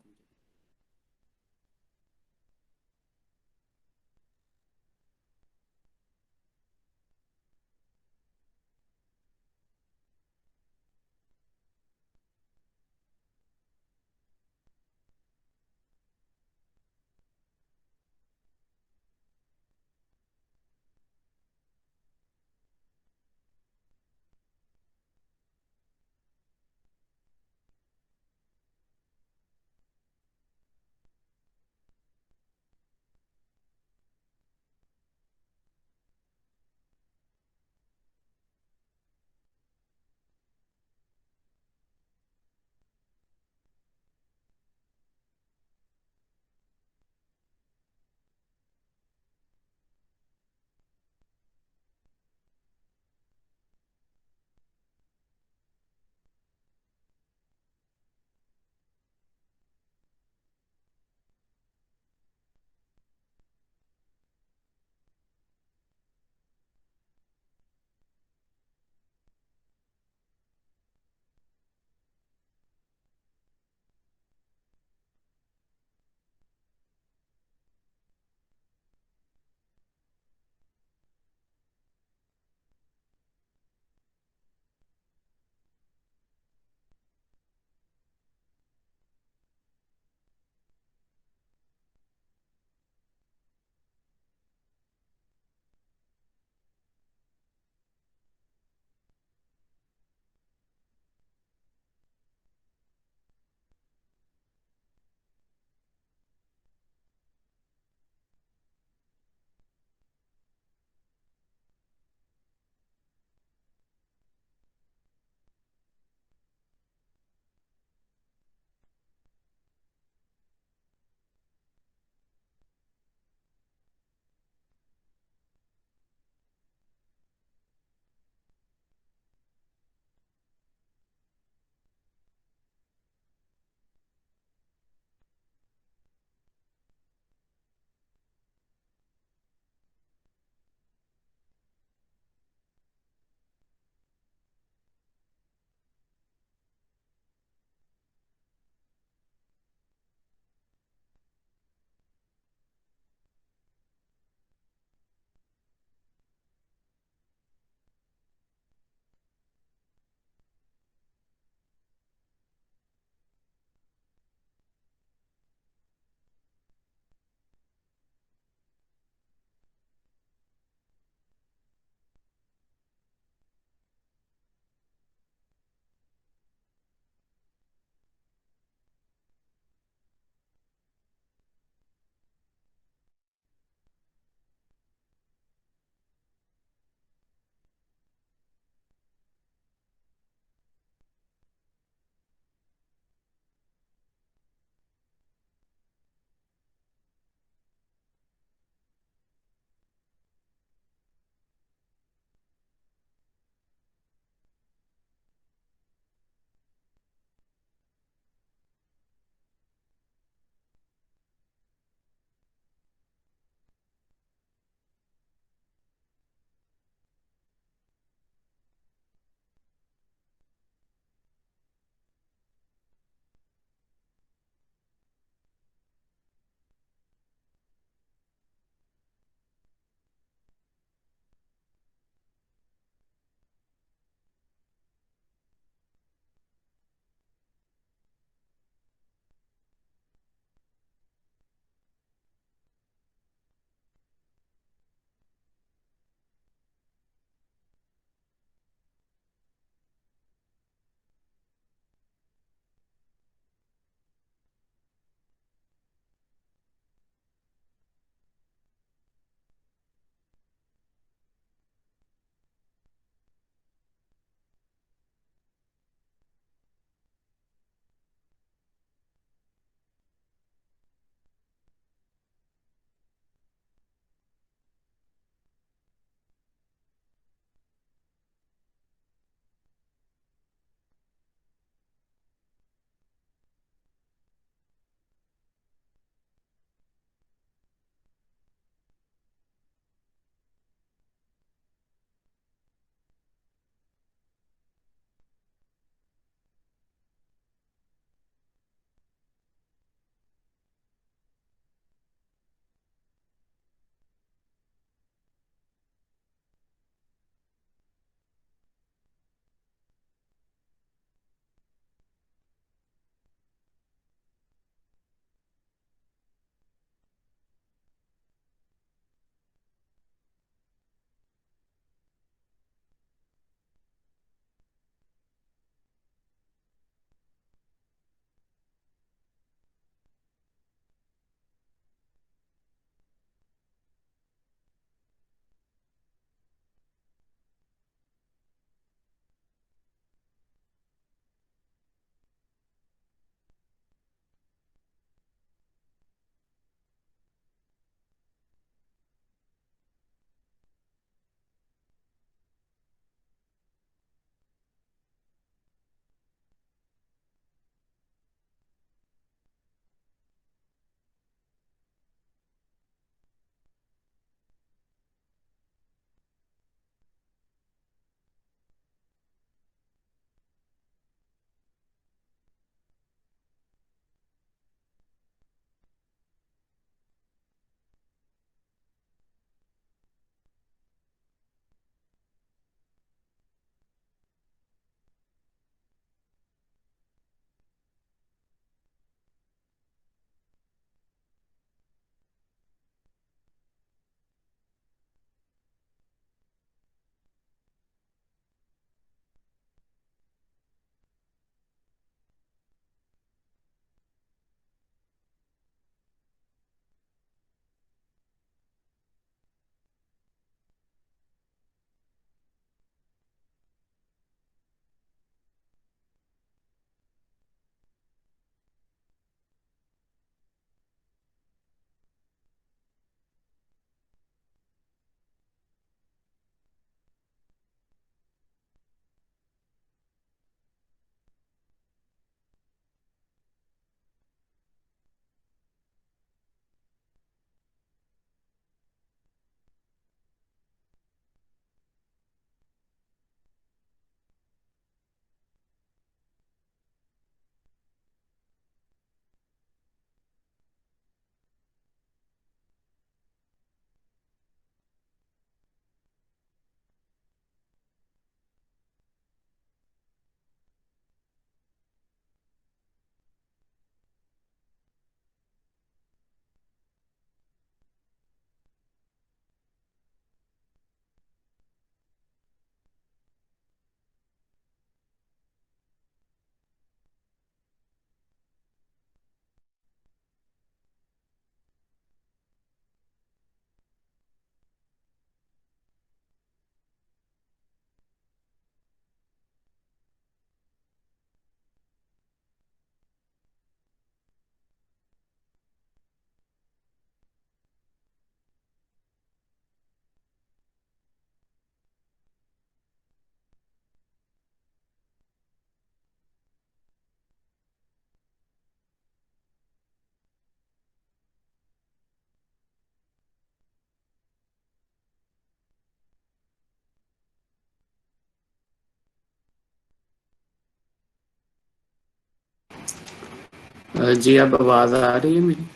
जी अब आवाज आ रही है मेरी?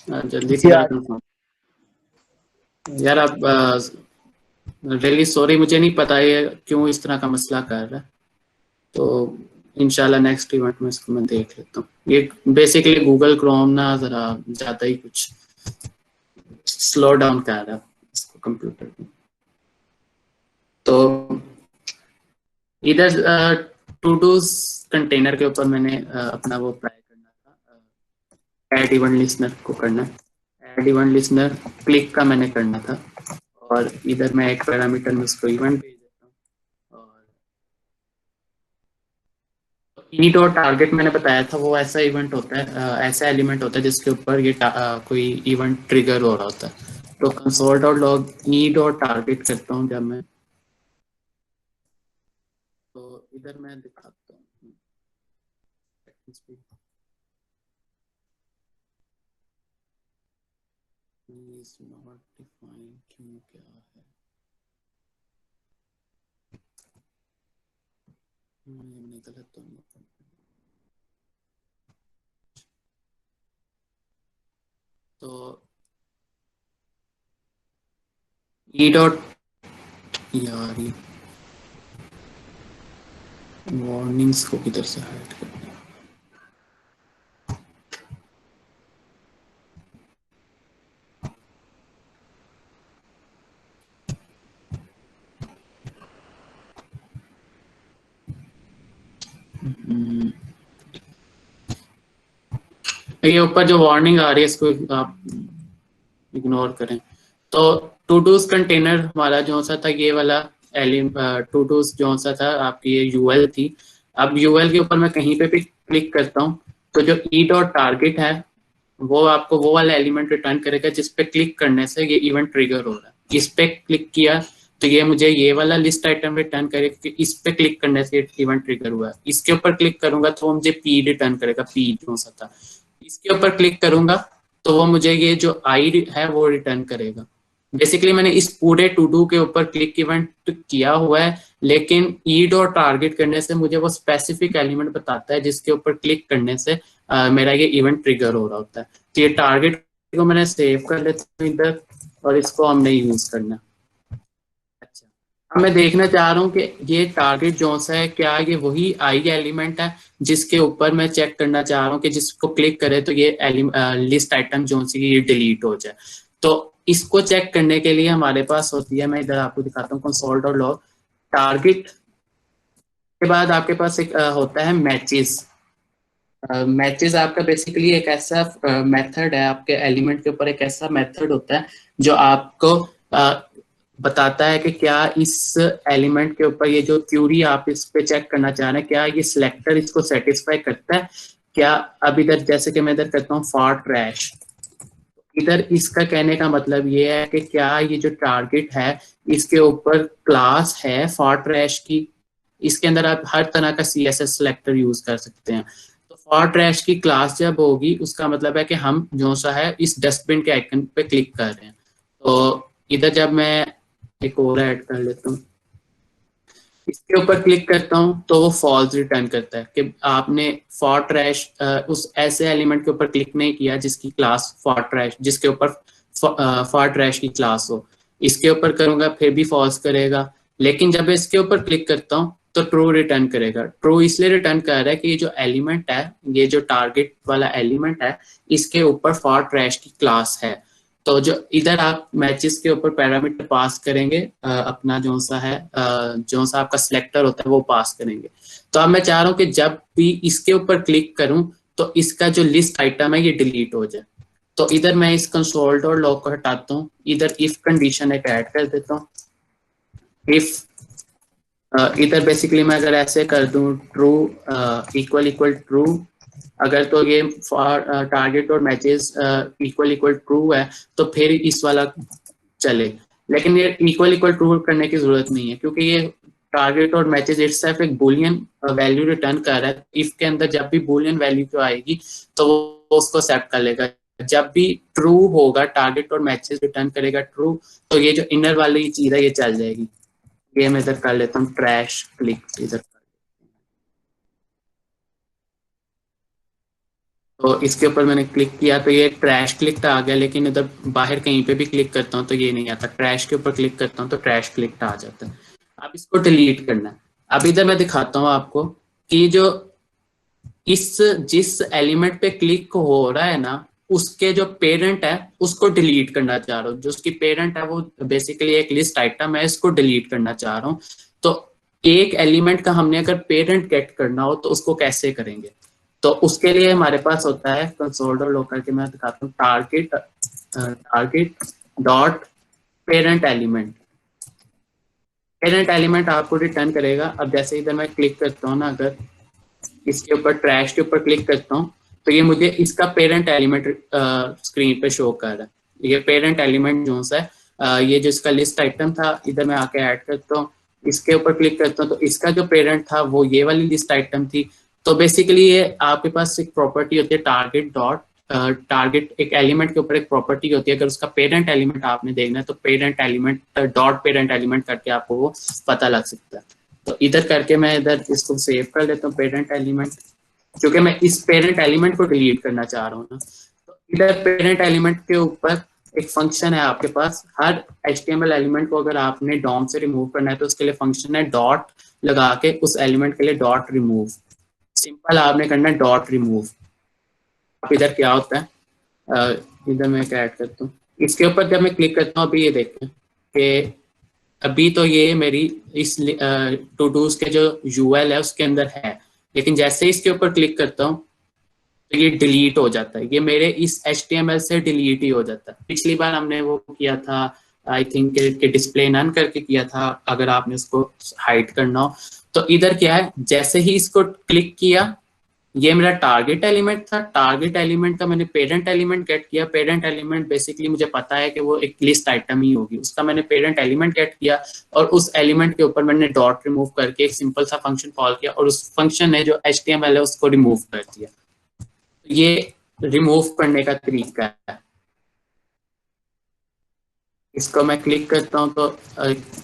जल्दी से जी जरा कंफर्म। यार अब रियली सॉरी, मुझे नहीं पता ये क्यों इस तरह का मसला कर रहा है। तो इंशाल्लाह नेक्स्ट इवेंट में इसको मैं देख लेता हूँ। ये बेसिकली गूगल क्रोम ना जरा ज्यादा ही कुछ स्लो डाउन कर रहा है इसको कंप्यूटर में। तो इधर टू डूज कंटेनर के ऊपर मैंने अपना वो ट्राई करना था, ऐड इवेंट लिस्नर को करना। ऐड इवेंट लिस्नर क्लिक का मैंने करना था, और इधर मैं एक पैरामीटर में उसको इवेंट भेज देता हूँ। और ई डॉट टारगेट मैंने बताया था, वो ऐसा इवेंट होता है, ऐसा एलिमेंट होता है जिसके ऊपर ये कोई इवेंट ट्रिगर हो रहा होता है। तो कंसोल डॉट लॉग ई डॉट टारगेट करता हूँ जब मैं, तो इधर मैं दिखाता हूँ। Is not defined, क्यों क्या है? मैंने गलत तो नहीं पढ़ा। तो ई डॉट, यार ये वार्निंग्स को किधर से हाइड करना है? ये ऊपर जो वार्निंग आ रही है इसको आप इग्नोर करें। तो टू डूज कंटेनर हमारा जो सा था ये वाला टू डूज जो सा था आपकी ये यूएल थी। अब यूएल के ऊपर मैं कहीं पे भी क्लिक करता हूँ तो जो ई डॉट टारगेट है वो आपको वो वाला एलिमेंट रिटर्न करेगा जिस पे क्लिक करने से ये इवेंट ट्रिगर हो रहा है। इस पे क्लिक किया तो ये मुझे ये वाला लिस्ट आइटम रिटर्न करेगा कि इस पे क्लिक करने से इवेंट ट्रिगर हुआ है। इसके ऊपर क्लिक करूंगा तो वो मुझे पी रिटर्न करेगा, पी जो सा था। इसके ऊपर क्लिक करूंगा तो वो मुझे ये जो आई है वो रिटर्न करेगा। बेसिकली मैंने इस पूरे टू डू के ऊपर क्लिक इवेंट किया हुआ है, लेकिन ई डॉट टारगेट करने से मुझे वो स्पेसिफिक एलिमेंट बताता है जिसके ऊपर क्लिक करने से मेरा ये इवेंट ट्रिगर हो रहा होता है। तो ये टारगेट को मैंने सेव कर लेता हूँ इधर, और इसको हमने यूज करना। अच्छा, अब मैं देखना चाह रहा हूँ कि ये टारगेट जो सा है क्या ये वही आई एलिमेंट है जिसके ऊपर मैं चेक करना चाह रहा हूँ कि जिसको क्लिक करे तो ये लिस्ट आइटम जो सी ये डिलीट हो जाए। तो इसको चेक करने के लिए हमारे पास होती है, मैं इधर आपको दिखाता हूँ, कंसोल डॉट लॉग टारगेट के बाद आपके पास एक होता है मैचेस। मैचेस आपका बेसिकली एक ऐसा मेथड है, आपके एलिमेंट के ऊपर एक ऐसा मेथड होता है जो आपको बताता है कि क्या इस एलिमेंट के ऊपर ये जो क्यूरी आप इस पे चेक करना चाह रहे हैं क्या ये सिलेक्टर इसको सेटिस्फाई करता है क्या। अब इधर जैसे कि मैं इधर करता हूँ फॉर ट्रैश, इधर इसका कहने का मतलब ये है कि क्या ये जो टारगेट है इसके ऊपर क्लास है फॉर ट्रैश की। इसके अंदर आप हर तरह का CSS सिलेक्टर यूज कर सकते हैं। तो फॉर ट्रैश की क्लास जब होगी उसका मतलब है कि हम जो सा है इस डस्टबिन के आइकन पे क्लिक कर रहे हैं। तो इधर जब मैं एक और ऐड कर लेता हूँ, इसके ऊपर क्लिक करता हूँ तो वो फॉल्स रिटर्न करता है कि आपने फॉर ट्रैश उस ऐसे एलिमेंट के ऊपर क्लिक नहीं किया जिसकी क्लास फॉर ट्रैश, जिसके ऊपर फॉर ट्रैश की क्लास हो। इसके ऊपर करूंगा फिर भी फॉल्स करेगा, लेकिन जब इसके ऊपर क्लिक करता हूँ तो ट्रू रिटर्न करेगा। ट्रू इसलिए रिटर्न कर रहा है कि ये जो एलिमेंट है, ये जो टारगेट वाला एलिमेंट है, इसके ऊपर फॉर ट्रैश की क्लास है। तो जो इधर आप मैचेस के ऊपर पैरामीटर पास करेंगे, अपना जो सा है जो सा आपका सिलेक्टर होता है वो पास करेंगे। तो अब मैं चाह रहा हूँ कि जब भी इसके ऊपर क्लिक करूं तो इसका जो लिस्ट आइटम है ये डिलीट हो जाए। तो इधर मैं इस कंसोल डॉट लॉग को हटाता हूँ, इधर इफ कंडीशन एक ऐड कर देता हूँ। इफ इधर बेसिकली मैं अगर ऐसे कर दूं ट्रू इक्वल इक्वल ट्रू, अगर तो ये टारगेट और मैचेस इक्वल इक्वल ट्रू है तो फिर इस वाला चले। लेकिन ये इक्वल इक्वल ट्रू करने की जरूरत नहीं है क्योंकि ये टारगेट और मैचेस इटसेल्फ एक बुलियन वैल्यू रिटर्न कर रहा है। इफ के अंदर जब भी बुलियन वैल्यू क्यों आएगी तो वो उसको एक्सेप्ट कर लेगा। जब भी ट्रू होगा टारगेट और मैचेस रिटर्न करेगा ट्रू, तो ये जो इनर वाली चीज है ये चल जाएगी। ये मैं इधर कर लेता हूँ ट्रैश क्लिक इधर। तो इसके ऊपर मैंने क्लिक किया तो ये ट्रैश क्लिक तो आ गया, लेकिन इधर बाहर कहीं पे भी क्लिक करता हूँ तो ये नहीं आता। ट्रैश के ऊपर क्लिक करता हूँ तो ट्रैश क्लिक आ जाता है। अब इसको डिलीट करना है। अब इधर मैं दिखाता हूँ आपको कि जो जिस एलिमेंट पे क्लिक हो रहा है ना, उसके जो पेरेंट है उसको डिलीट करना चाह रहा हूँ। जो उसकी पेरेंट है वो बेसिकली एक लिस्ट आइटम है, इसको डिलीट करना चाह रहा हूँ। तो एक एलिमेंट का हमने अगर पेरेंट गेट करना हो तो उसको कैसे करेंगे? तो उसके लिए हमारे पास होता है कंसोल डॉट लॉग करके मैं दिखाता हूँ, target dot parent element. Parent element आपको रिटर्न करेगा। अब जैसे इधर मैं क्लिक करता हूँ ना, अगर इसके ऊपर ट्रैश के ऊपर क्लिक करता हूँ तो ये मुझे इसका पेरेंट एलिमेंट स्क्रीन पे शो कर रहा है। ये पेरेंट एलिमेंट जो सा है, ये जो इसका लिस्ट आइटम था, इधर मैं आके ऐड करता हूँ, इसके ऊपर क्लिक करता हूँ तो इसका जो पेरेंट था वो ये वाली लिस्ट आइटम थी। तो बेसिकली ये आपके पास एक प्रॉपर्टी होती है टारगेट डॉट टारगेट, एक एलिमेंट के ऊपर एक प्रॉपर्टी होती है। अगर उसका पेरेंट एलिमेंट आपने देखना है तो parent element dot parent element करके आपको वो पता लग सकता है। तो इधर करके मैं इधर इसको सेव कर लेता हूँ पेरेंट एलिमेंट, क्योंकि मैं इस पेरेंट एलिमेंट को डिलीट करना चाह रहा हूँ ना। तो इधर पेरेंट एलिमेंट के ऊपर एक फंक्शन है आपके पास। हर HTML एलिमेंट को अगर आपने डॉम से रिमूव करना है तो उसके लिए फंक्शन है डॉट लगा के उस एलिमेंट के लिए डॉट रिमूव। सिंपल आपने करना है डॉट रिमूव। अब इधर क्या होता है, इधर मैं क्या ऐड करता हूँ, इसके ऊपर जब मैं क्लिक करता हूँ अभी ये देखें कि अभी तो ये मेरी इस टू डूज के जो UL है उसके अंदर है, लेकिन जैसे इसके ऊपर क्लिक करता हूँ तो ये डिलीट हो जाता है। ये मेरे इस HTML से डिलीट ही हो जाता है। पिछली बार हमने वो किया था आई थिंक कि डिस्प्ले नन करके किया था, अगर आपने उसको हाइड करना हो। तो इधर क्या है, जैसे ही इसको क्लिक किया ये मेरा टारगेट एलिमेंट था। टारगेट एलिमेंट का मैंने पेरेंट एलिमेंट गेट किया। पेरेंट एलिमेंट बेसिकली मुझे पता है कि वो एक लिस्ट आइटम ही होगी, उसका मैंने पेरेंट एलिमेंट गेट किया और उस एलिमेंट के ऊपर मैंने डॉट रिमूव करके एक सिंपल सा फंक्शन कॉल किया और उस फंक्शन ने जो HTML है उसको रिमूव कर दिया। ये रिमूव करने का तरीका है। इसको मैं क्लिक करता हूँ तो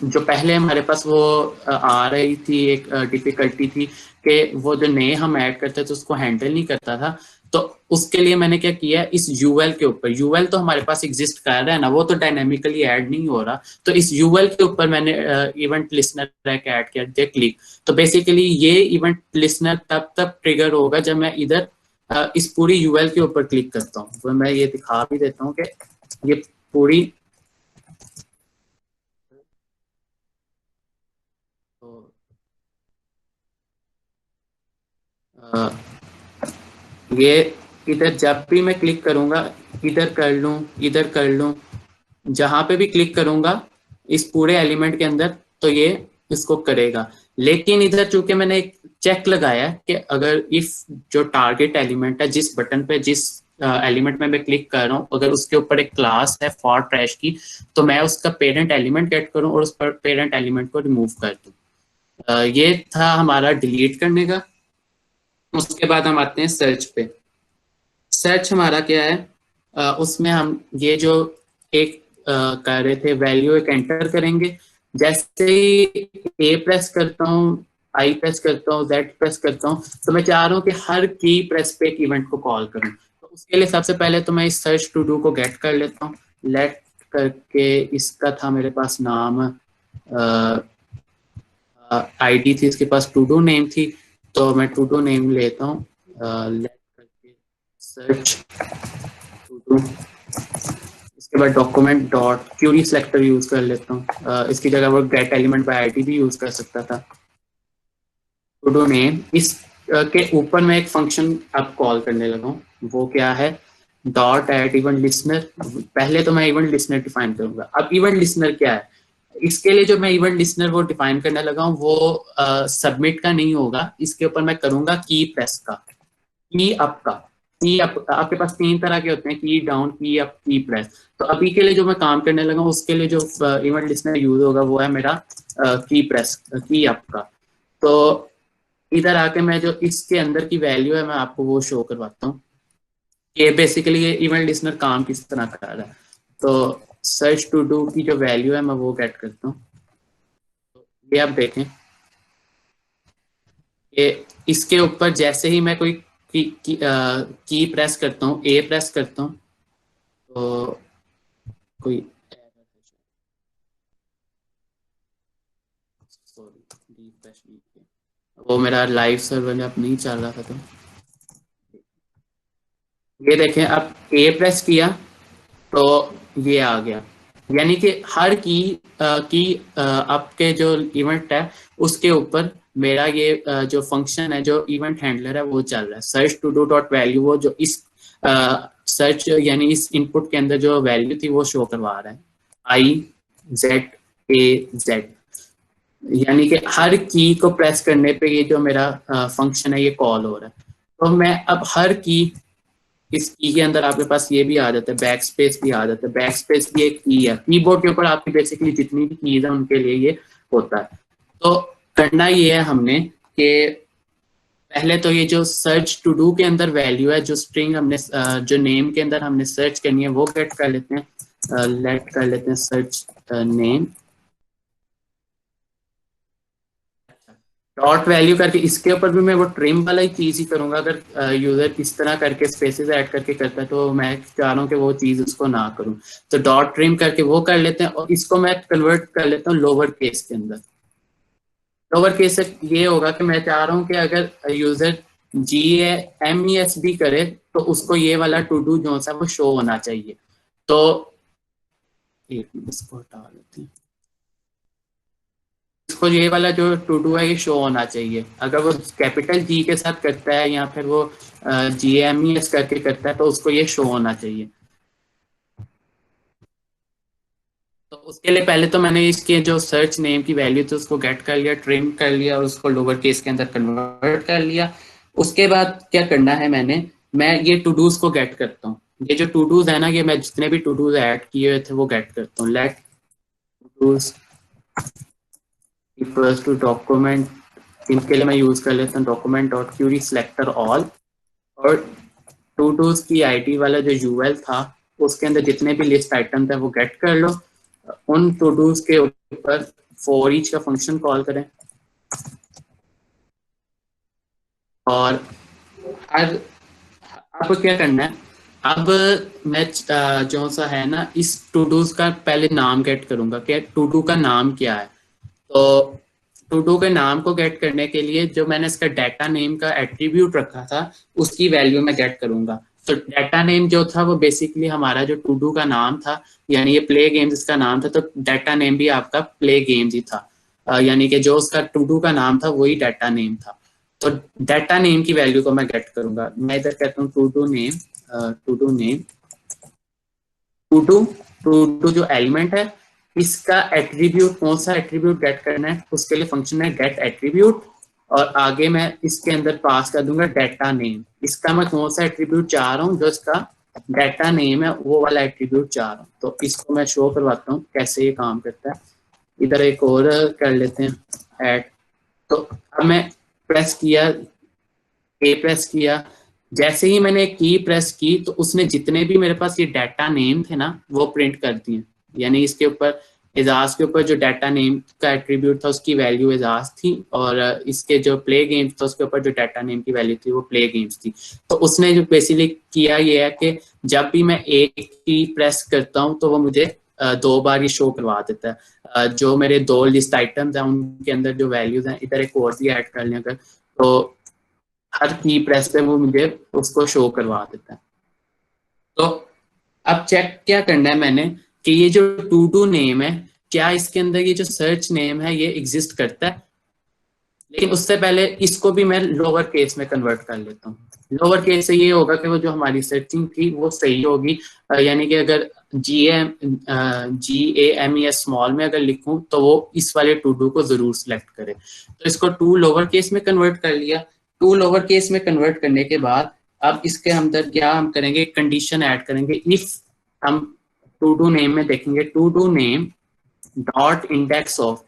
जो पहले हमारे पास वो आ रही थी एक डिफिकल्टी थी कि वो जो नए हम ऐड करते थे उसको हैंडल नहीं करता था। तो उसके लिए मैंने क्या किया, इस UL के ऊपर, UL तो हमारे पास एग्जिस्ट कर रहा है ना, वो तो डायनेमिकली ऐड नहीं हो रहा। तो इस UL के ऊपर मैंने इवेंट लिसनर ऐड किया दे क्लिक। तो बेसिकली ये इवेंट लिसनर तब तक ट्रिगर होगा जब मैं इधर इस पूरी UL के ऊपर क्लिक करता हूँ। तो मैं ये दिखा भी देता हूँ कि ये पूरी ये इधर जब भी मैं क्लिक करूंगा, इधर कर लूं, जहां पे भी क्लिक करूंगा इस पूरे एलिमेंट के अंदर तो ये इसको करेगा। लेकिन इधर चूंकि मैंने एक चेक लगाया कि अगर इफ जो टारगेट एलिमेंट है, जिस बटन पे जिस एलिमेंट में मैं क्लिक कर रहा हूँ, अगर उसके ऊपर एक क्लास है फॉर ट्रैश की, तो मैं उसका पेरेंट एलिमेंट गेट करूँ और उस पर पेरेंट एलिमेंट को रिमूव कर दूँ। ये था हमारा डिलीट करने का। उसके बाद हम आते हैं सर्च पे। सर्च हमारा क्या है, उसमें हम ये जो एक कर रहे थे वैल्यू एक एंटर करेंगे। जैसे ही A प्रेस करता हूँ, I प्रेस करता हूँ, Z प्रेस करता हूँ, तो मैं चाह रहा हूँ कि हर की प्रेस पे एक इवेंट को कॉल करूँ। तो उसके लिए सबसे पहले तो मैं इस सर्च टू डू को गेट कर लेता हूँ। लेट करके इसका था मेरे पास नाम, ID थी इसके पास, टू डू नेम थी, तो मैं टू डू नेम लेता हूँ। लेट करके सर्च टू डू, इसके बाद document dot query selector use कर लेता हूँ। इसकी जगह वो गेट एलिमेंट बाय ID भी यूज कर सकता था। टू डू नेम, इस के ऊपर मैं एक फंक्शन अब कॉल करने लगा हूँ। वो क्या है, डॉट एट इवेंट लिसनर। पहले तो मैं इवेंट लिसनर डिफाइन करूंगा। अब इवेंट लिसनर क्या है, इसके लिए जो मैं इवेंट लिसनर वो डिफाइन करने लगा हूँ वो सबमिट का नहीं होगा। इसके ऊपर मैं करूंगा की प्रेस का, की अप का। की अप आपके पास 3 तरह के होते हैं, की डाउन, की अप, की प्रेस। तो अभी के लिए जो मैं काम करने लगा हूँ उसके लिए जो इवेंट लिसनर यूज होगा वो है मेरा की प्रेस, की अप का। तो इधर आके मैं जो इसके अंदर की वैल्यू है मैं आपको वो शो करवाता हूँ कि बेसिकली ये इवेंट लिसनर काम किस तरह कर रहा है। तो सर्च टू डू की जो वैल्यू है मैं वो गेट करता हूँ। ये आप देखें कि इसके ऊपर जैसे ही मैं कोई की प्रेस करता हूँ, ए प्रेस करता हूँ, तो कोई वो मेरा लाइव सर्वर अब नहीं चल रहा था। तो ये देखें, अब ए प्रेस किया तो ये आ गया, यानी कि हर की आपके जो इवेंट है उसके ऊपर मेरा ये जो फंक्शन है, जो इवेंट हैंडलर है, वो चल रहा है। Search to do dot value, वो जो इस सर्च यानी इस इनपुट के अंदर जो वैल्यू थी वो शो करवा रहा है, IZAZ, यानी कि हर की को प्रेस करने पे ये जो मेरा फंक्शन है ये कॉल हो रहा है। तो मैं अब हर की, इस की के अंदर आपके पास ये भी आ जाता है, बैक स्पेस भी आ जाता है। बैक स्पेस भी एक की है, कीबोर्ड के ऊपर आपकी बेसिकली जितनी भी कीज है उनके लिए ये होता है। तो करना ये है हमने कि पहले तो ये जो सर्च टू डू के अंदर वैल्यू है, जो स्ट्रिंग हमने जो नेम के अंदर हमने सर्च करनी है वो गेट कर लेते हैं। लेट कर लेते हैं सर्च नेम डॉट वैल्यू करके। इसके ऊपर भी मैं वो ट्रिम वाला ही चीज ही करूंगा। अगर यूजर इस तरह करके स्पेसेस ऐड करके करता है तो मैं चाह रहा हूँ कि वो चीज उसको ना करूं, तो डॉट ट्रिम करके वो कर लेते हैं। और इसको मैं कन्वर्ट कर लेता हूँ लोअर केस के अंदर। लोअर केस से ये होगा कि मैं चाह रहा हूँ कि अगर यूजर GAMES करे तो उसको ये वाला टू डू जो सा वो शो होना चाहिए। तो एक मिनट इसको हटा लेते हैं, इसको ये वाला जो टू डू है ये शो होना चाहिए। अगर वो कैपिटल G के साथ करता है या फिर वो GAMES करके करता है तो उसको ये शो होना चाहिए। तो उसके लिए पहले तो मैंने इसके जो सर्च नेम की वैल्यू थी उसको गेट कर लिया, ट्रिम कर लिया और उसको लोअर केस के अंदर कन्वर्ट कर लिया। उसके बाद क्या करना है, मैं ये टू डूज को गेट करता हूँ। ये जो टू डूज है ना, ये मैं जितने भी टू डूज ऐड किए हुए थे वो गेट करता हूँ। Let to dos equals to document, इनके लिए मैं यूज कर लेता हूँ document dot query selector all. और टू डूज की आईडी वाला जो यूएल था उसके अंदर जितने भी लिस्ट आइटम थे वो गेट कर लो। उन टू डूज के ऊपर फॉर ईच का फंक्शन कॉल करें और अब क्या करना है, अब मैं जो सा है ना इस टू डूज का पहले नाम गेट करूंगा कि टू डू का नाम क्या है। तो टू डू के नाम को गेट करने के लिए जो मैंने इसका डाटा नेम का एट्रीब्यूट रखा था उसकी वैल्यू मैं गेट करूंगा। तो डाटा नेम जो था वो बेसिकली हमारा जो टू डू का नाम था, यानी ये प्ले गेम्स इसका नाम था, तो डाटा नेम भी आपका प्ले गेम्स ही था। यानी कि जो उसका टू डू का नाम था वही डाटा नेम था। तो डाटा नेम की वैल्यू को मैं गेट करूंगा। मैं इधर कहता हूँ to do name, to do जो एलिमेंट है इसका एट्रीब्यूट, कौन सा एट्रीब्यूट गेट करना है उसके लिए फंक्शन है गेट एट्रीब्यूट। और आगे मैं इसके अंदर पास कर दूंगा डाटा नेम। इसका मैं कौन सा एट्रीब्यूट चाह रहा हूँ, जो इसका डाटा नेम है वो वाला एट्रीब्यूट चाह रहा हूँ। तो इसको मैं शो करवाता हूँ कैसे ये काम करता है। इधर एक और कर लेते हैं ऐड। तो अब मैं प्रेस किया, ए प्रेस किया, जैसे ही मैंने की प्रेस की तो उसने जितने भी मेरे पास ये डाटा नेम थे ना वो प्रिंट कर दिए। यानी इसके ऊपर एजाज के ऊपर जो डाटा नेम का एट्रीब्यूट था उसकी वैल्यू एजाज थी, और इसके जो प्ले गेम्स था उसके ऊपर जो डाटा नेम की वैल्यू थी वो प्ले गेम्स थी। तो उसने जो बेसिकली किया ये है कि जब भी मैं एक की प्रेस करता हूँ तो वो मुझे 2 बार ये शो करवा देता है। जो मेरे 2 लिस्ट आइटम्स हैं उनके अंदर जो वैल्यूज हैं, इधर एक और भी ऐड कर लें अगर, तो हर की प्रेस पे वो मुझे उसको शो करवा देता है। तो अब चेक क्या करना है मैंने कि ये जो टू डू नेम है क्या इसके अंदर ये जो सर्च नेम है ये एग्जिस्ट करता है। लेकिन उससे पहले इसको भी मैं लोअर केस में कन्वर्ट कर लेता हूँ। लोअर केस से ये होगा कि वो जो हमारी सर्चिंग थी वो सही होगी। यानी कि अगर GAMES स्मॉल में अगर लिखूं तो वो इस वाले टू डू को जरूर सिलेक्ट करे। तो इसको टू लोअर केस में कन्वर्ट कर लिया। टू लोअर केस में कन्वर्ट करने के बाद अब इसके अंदर क्या हम करेंगे, कंडीशन ऐड करेंगे। इफ हम टू डू नेम में देखेंगे to do name dot index of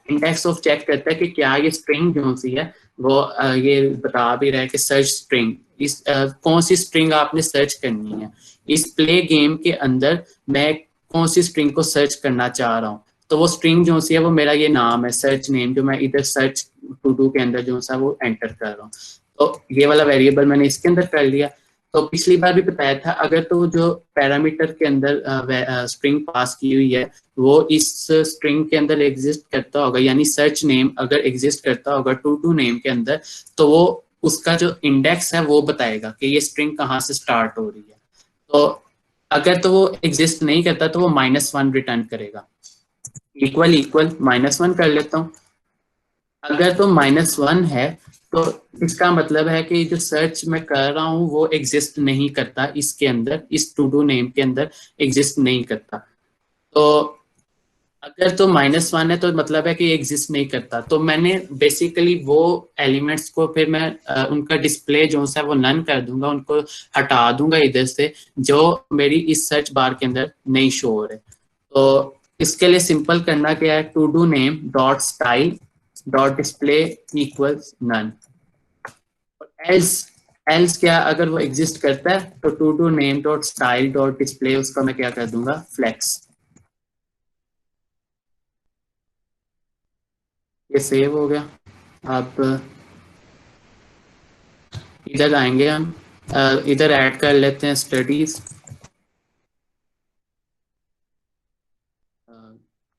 check करता है कि क्या ये स्ट्रिंग जो सी है वो ये बता भी रहा है कि सर्च स्ट्रिंग, इस कौन सी स्ट्रिंग आपने सर्च करनी है। इस प्ले गेम के अंदर मैं कौन सी स्ट्रिंग को सर्च करना चाह रहा हूँ। तो वो स्ट्रिंग जो सी है वो मेरा ये नाम है, सर्च नेम, जो मैं इधर सर्च टू डू के अंदर जो सा वो एंटर कर रहा हूँ। तो ये वाला वेरिएबल मैंने इसके अंदर कर लिया। तो पिछली बार भी बताया था, अगर तो जो पैरामीटर के अंदर स्ट्रिंग पास की हुई है वो इस स्ट्रिंग के अंदर एग्जिस्ट करता होगा, यानी सर्च नेम अगर एग्जिस्ट करता होगा टू डू नेम के अंदर, तो वो उसका जो इंडेक्स है वो बताएगा कि ये स्ट्रिंग कहाँ से स्टार्ट हो रही है। तो अगर तो वो एग्जिस्ट नहीं करता तो वो -1 रिटर्न करेगा। इक्वल इक्वल -1 कर लेता हूँ। अगर तो -1 है तो इसका मतलब है कि जो सर्च मैं कर रहा हूँ वो एग्जिस्ट नहीं करता, इसके अंदर, इस टू डू नेम के अंदर एग्जिस्ट नहीं करता। तो अगर तो -1 है तो मतलब है कि एग्जिस्ट नहीं करता। तो मैंने बेसिकली वो एलिमेंट्स को फिर मैं उनका डिस्प्ले जो है वो नन कर दूंगा, उनको हटा दूंगा इधर से, जो मेरी इस सर्च बार के अंदर नहीं शो हो रहे। तो इसके लिए सिंपल करना क्या है, to do name dot style dot display equals none. Else क्या, अगर वो एग्जिस्ट करता है तो to do name dot style dot display उसका मैं क्या कर दूंगा, फ्लेक्स। ये सेव हो गया। अब इधर आएंगे हम, इधर ऐड कर लेते हैं स्टडीज,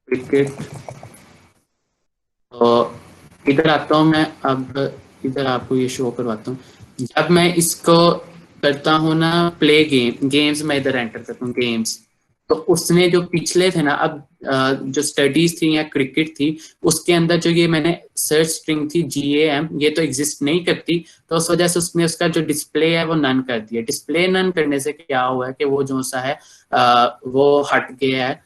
क्रिकेट। तो इधर आता हूँ मैं, अब इधर आपको ये शो करवाता हूँ। जब मैं इसको करता हूँ ना प्ले गेम्स में इधर एंटर करता हूँ गेम्स, तो उसने जो पिछले थे ना, अब जो स्टडीज थी या क्रिकेट थी उसके अंदर जो ये मैंने सर्च स्ट्रिंग थी GAM, ये तो एग्जिस्ट नहीं करती, तो उस वजह से उसने उसका जो डिस्प्ले है वो नन कर दिया। डिस्प्ले नन करने से क्या हुआ है कि वो जो सा है वो हट गया है,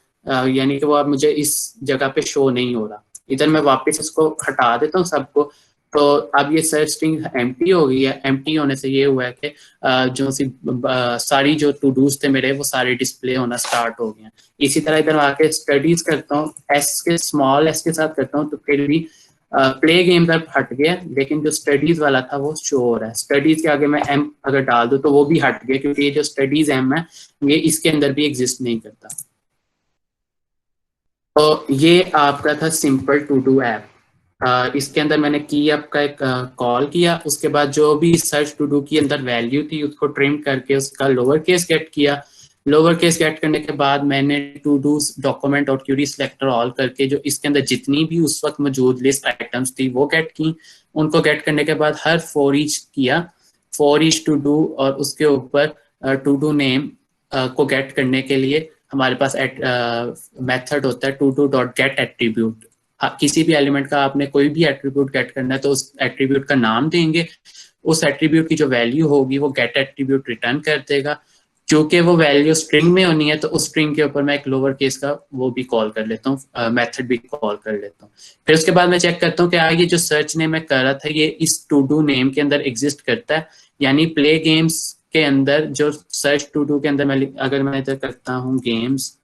यानी कि वो अब मुझे इस जगह पे शो नहीं हो रहा। इधर मैं वापस इसको हटा देता हूँ सबको, तो अब ये सर्च स्ट्रिंग एम्प्टी हो गई है। एम्प्टी होने से ये हुआ है कि जो सी सारी जो टू डूज थे मेरे वो सारे डिस्प्ले होना स्टार्ट हो गए हैं। इसी तरह इधर आके स्टडीज करता हूँ, स्मॉल एस के साथ करता हूँ, तो फिर भी प्ले गेम तक हट गया, लेकिन जो स्टडीज वाला था वो शो हो रहा है। स्टडीज के आगे मैं एम अगर डाल दूँ तो वो भी हट गया, क्योंकि ये जो स्टडीज एम है ये इसके अंदर भी एग्जिस्ट नहीं करता। तो ये आपका था सिंपल टू डू ऐप। इसके अंदर मैंने की अप का एक कॉल किया, उसके बाद जो भी सर्च टू डू की अंदर वैल्यू थी उसको ट्रिम करके उसका लोअर केस गेट किया। लोअर केस गेट करने के बाद मैंने टू डू डॉक्यूमेंट और क्यूरी सिलेक्टर ऑल करके जो इसके अंदर जितनी भी उस वक्त मौजूद लिस्ट आइटम्स थी वो गेट की। उनको गेट करने के बाद हर फॉर ईच किया, फॉर ईच टू डू, और उसके ऊपर टू डू नेम को गेट करने के लिए हमारे पास मेथड होता है to do dot get attribute. किसी भी एलिमेंट का आपने कोई भी एट्रीब्यूट गेट करना है तो उस एट्रीब्यूट का नाम देंगे, उस एट्रीब्यूट की जो वैल्यू होगी वो गेट एट्रीब्यूट रिटर्न कर देगा। क्योंकि वो वैल्यू स्ट्रिंग में होनी है तो उस स्ट्रिंग के ऊपर मैं एक लोअर केस का वो भी कॉल कर लेता हूँ, मेथड भी कॉल कर लेता हूँ। फिर उसके बाद मैं चेक करता हूँ कि ये जो सर्च नेम मैं कर रहा था ये इस टू डू नेम के अंदर एग्जिस्ट करता है, यानी प्ले गेम्स के अंदर जो सर्च टू डू के अंदर मैं अगर मैं इधर करता हूँ गेम्स,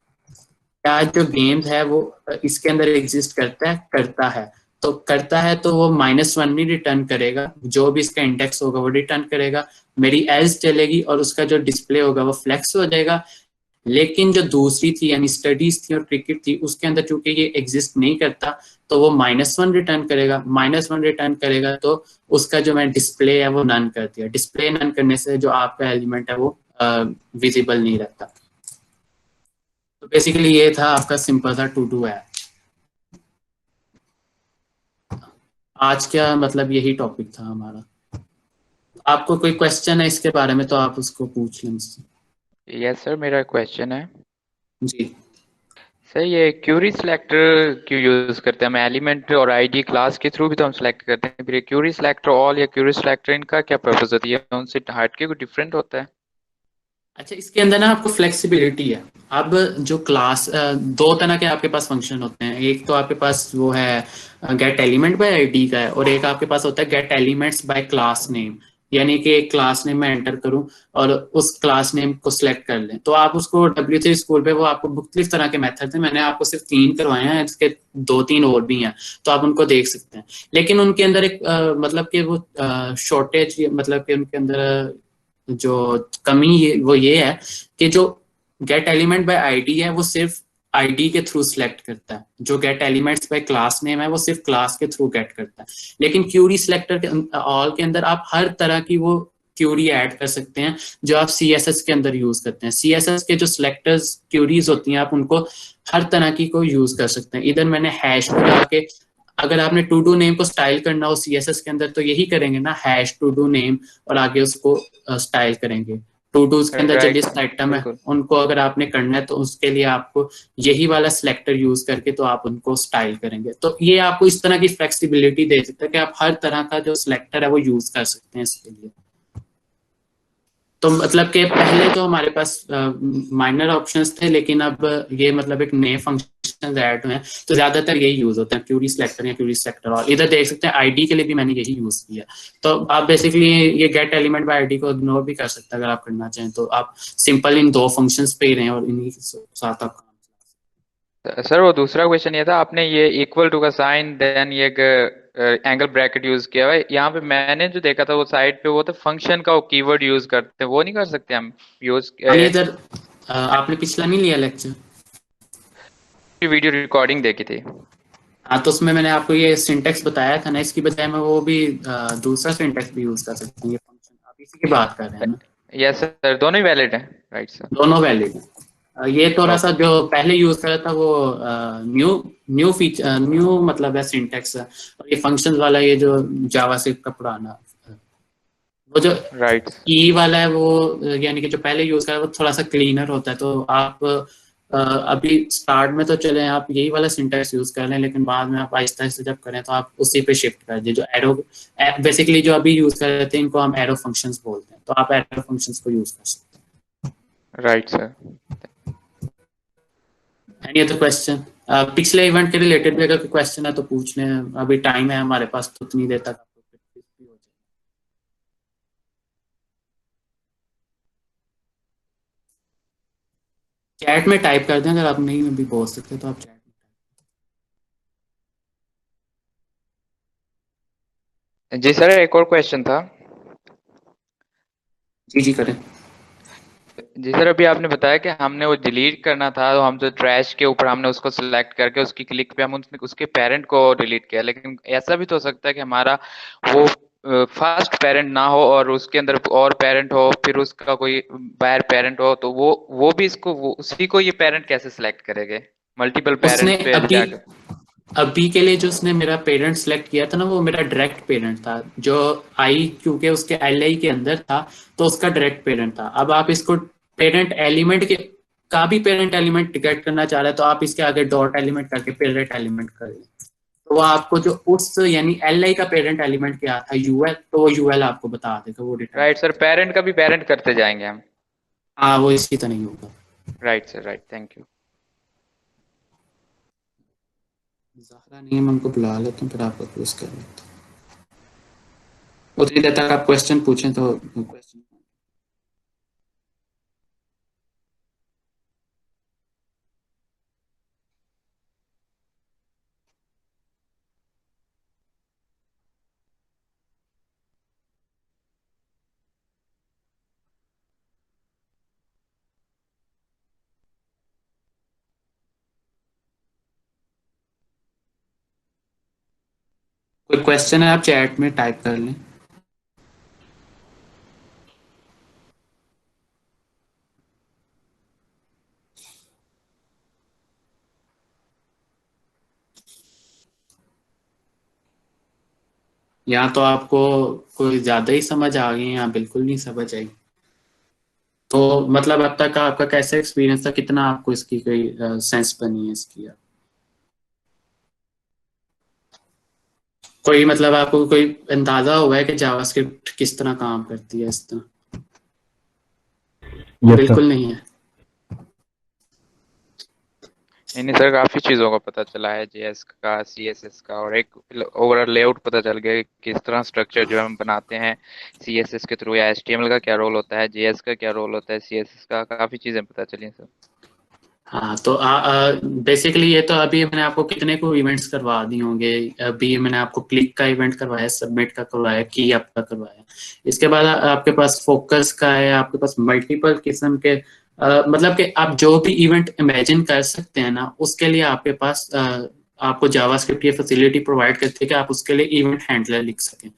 क्या जो गेम्स है वो इसके अंदर एग्जिस्ट करता है। तो करता है तो वो -1 नहीं रिटर्न करेगा, जो भी इसका इंडेक्स होगा वो रिटर्न करेगा। मेरी एल्स चलेगी और उसका जो डिस्प्ले होगा वो फ्लेक्स हो जाएगा। लेकिन जो दूसरी थी यानी स्टडीज थी और क्रिकेट थी उसके अंदर चूंकि ये एग्जिस्ट नहीं करता तो वो -1 रिटर्न करेगा। -1 रिटर्न करेगा तो उसका जो मैं डिस्प्ले है वो नन कर दिया। डिस्प्ले नन करने से जो आपका एलिमेंट है वो विजिबल नहीं रहता। तो बेसिकली ये था आपका सिंपल सा टू डू ऐप। आज क्या मतलब यही टॉपिक था हमारा। आपको कोई क्वेश्चन है इसके बारे में तो आप उसको पूछ लें मुझसे। यस सर, मेरा क्वेश्चन है। जी सर ये क्यूरी सिलेक्टर क्यों यूज करते हैं हम? एलिमेंट और आईडी क्लास के थ्रू भी तो हम सिलेक्ट करते हैं, फिर क्यूरी सिलेक्टर ऑल या क्यूरी सिलेक्टर इनका क्या पर्पस होती है? उनसे हट के कोई डिफरेंट होता है? अच्छा, इसके अंदर ना आपको फ्लेक्सिबिलिटी है। अब जो क्लास दो तरह के आपके पास फंक्शन होते हैं, एक तो आपके पास वो है गेट एलिमेंट बाय आईडी का है, और एक आपके पास होता है gate elements bye class name, यानी कि एक क्लास नेम मैं एंटर करूं और उस क्लास नेम को सिलेक्ट कर लें। तो आप उसको W3 स्कूल पे वो आपको मुख्तलिफ तरह के मेथड हैं, मैंने आपको सिर्फ 3 करवाए हैं, इसके 2-3 और भी हैं तो आप उनको देख सकते हैं। लेकिन उनके अंदर एक मतलब कि वो शॉर्टेज, मतलब कि उनके अंदर जो कमी वो ये है कि जो गेट एलिमेंट बाय आईडी है वो सिर्फ आईडी के थ्रू सिलेक्ट करता है। जो गेट एलिमेंट्स पे क्लास नेम है वो सिर्फ क्लास के थ्रू गेट करता है। लेकिन क्यूरी सिलेक्टर के ऑल के अंदर आप हर तरह की वो क्यूरी ऐड कर सकते हैं जो आप CSS के अंदर यूज करते हैं। CSS के जो सिलेक्टर्स क्यूरीज होती हैं आप उनको हर तरह की को यूज कर सकते हैं। इधर मैंने हैश लगा के, अगर आपने टू डू नेम को स्टाइल करना हो CSS के अंदर तो यही करेंगे ना, हैश टू डू नेम, और आगे उसको स्टाइल करेंगे। टू डूज के अंदर जो राइट लिस्ट आइटम है बिल्कुल। उनको अगर आपने करना है तो उसके लिए आपको यही वाला सिलेक्टर यूज करके तो आप उनको स्टाइल करेंगे। तो ये आपको इस तरह की फ्लेक्सिबिलिटी दे सकता है कि आप हर तरह का जो सिलेक्टर है वो यूज कर सकते हैं इसके लिए। तो मतलब कि पहले तो हमारे पास माइनर ऑप्शंस थे, लेकिन अब ये मतलब एक नए फंक्शन ऐड हुए हैं तो ज्यादातर यही यूज होते हैं, क्यूरी सिलेक्टर या क्यूरी सिलेक्टर। और इधर देख सकते हैं आईडी के लिए भी मैंने यही यूज किया। तो आप बेसिकली ये गेट एलिमेंट बाय आईडी को इग्नोर भी कर सकते हैं अगर आप करना चाहें तो। आप सिंपल इन दो फंक्शंस पे ही रहें और इन्हीं के साथ आप सर वो दूसरा क्वेश्चन ये था, आपने ये इक्वल टू का साइन देन ये एंगल ब्रैकेट यूज किया है। यहाँ पे मैंने जो देखा था वो साइड पे वो तो फंक्शन का वो कीवर्ड यूज करते हैं, वो नहीं कर सकते हम यूज? इधर आपने पिछला नहीं लिया लेक्चर? वीडियो रिकॉर्डिंग देखी थी। हाँ, तो उसमें मैंने आपको ये सिंटेक्स बताया था ना, इसकी बजाय मैं वो भी दूसरा सिंटेक्स भी यूज कर सकते हैं। ये फंक्शन आप इसी की बात कर रहे हैं ना? यस सर, दोनों ही वैलिड है। राइट सर, दोनों वैलिड है। ये थोड़ा सा जो पहले यूज करा था वो न्यू फीचर, न्यू मतलब है सिंटेक्स है। और ये फंक्शंस वाला ये जो जावास्क्रिप्ट का पुराना, वो जो राइट ई वाला है वो यानी कि जो पहले यूज करा वो थोड़ा सा क्लीनर होता है। तो आप अभी स्टार्ट में तो चले आप यही वाला सिंटेक्स यूज कर लें, लेकिन बाद में आप आहिस्ता आहिस्ता जब करें तो आप उसी पे शिफ्ट कर दीजिए। जो एरो बेसिकली जो अभी यूज कर रहे थे इनको हम एरो फंक्शंस बोलते हैं, तो आप एरो फंक्शंस को यूज कर सकते हैं। Right sir. Any other question? पिछले इवेंट के रिलेटेड भी अगर कोई क्वेश्चन है तो पूछ लें, अभी टाइम है हमारे पास तो उतनी देर तक। चैट में टाइप कर दें, अगर आप नहीं भी बोल सकते तो आप चैट में। जी सर, एक और क्वेश्चन था। जी करें। जी सर, अभी आपने बताया कि हमने वो डिलीट करना था, तो हम जो ट्रैश के ऊपर हमने उसको सिलेक्ट करके उसकी क्लिक पे हम उसके पेरेंट को डिलीट किया। लेकिन ऐसा भी तो हो सकता है कि हमारा वो फर्स्ट पेरेंट ना हो और उसके अंदर और पेरेंट हो, फिर उसका कोई बाहर पेरेंट हो, तो वो भी इसको उसी को ये पेरेंट कैसे सिलेक्ट करेंगे? मल्टीपल उसने पेरेंट पे जाकर अभी के लिए जो उसने मेरा पेरेंट सेलेक्ट किया था ना वो मेरा डायरेक्ट पेरेंट था। जो आई क्योंकि उसके LI के अंदर था तो उसका डायरेक्ट पेरेंट था। अब आप इसको पेरेंट एलिमेंट के का भी पेरेंट एलिमेंट टिकट करना चाह रहे हैं तो आप इसके आगे डॉट एलिमेंट करके पेरेंट एलिमेंट कर लें। तो वो आपको जो उस यानी LI का पेरेंट एलिमेंट क्या था UL, तो वो UL आपको बता देगा वो रिटर्न। राइट सर, पेरेंट का भी पेरेंट करते जाएंगे हम। हाँ, वो इसी तरह ही होगा। Right sir, right, thank you. ज़ाहरा नहीं, मैं उनको बुला लेता हूँ फिर आपको क्लोज कर लेता हूँ। उतनी देर तक आप क्वेश्चन पूछें तो क्वेश्चन। कोई क्वेश्चन है आप चैट में टाइप कर लें। या तो आपको कोई ज्यादा ही समझ आ गई या बिल्कुल नहीं समझ आई। तो मतलब अब तक आपका कैसा एक्सपीरियंस था, कितना आपको इसकी कोई सेंस बनी है इसकी? कोई मतलब आपको कोई अंदाजा हुआ है कि जावास्क्रिप्ट किस तरह काम करती है इस तरह? बिल्कुल नहीं है। नहीं सर, काफी चीजों का पता चला है, JS का, CSS का, और एक ओवरऑल लेआउट पता चल गया किस तरह स्ट्रक्चर जो हम बनाते हैं CSS के थ्रू, या HTML का क्या रोल होता है, JS का क्या रोल होता है, CSS का, काफी चीजें पता चली सर। हाँ, तो बेसिकली ये तो अभी मैंने आपको कितने को इवेंट्स करवा दिए होंगे। अभी मैंने आपको क्लिक का इवेंट करवाया, सबमिट का करवाया, की अप का करवाया। इसके बाद आपके पास फोकस का है, आपके पास मल्टीपल किस्म के मतलब कि आप जो भी इवेंट इमेजिन कर सकते हैं ना, उसके लिए आपके पास आपको जावास्क्रिप्ट ये फैसिलिटी प्रोवाइड करती है कि आप उसके लिए इवेंट हैंडलर लिख सकें।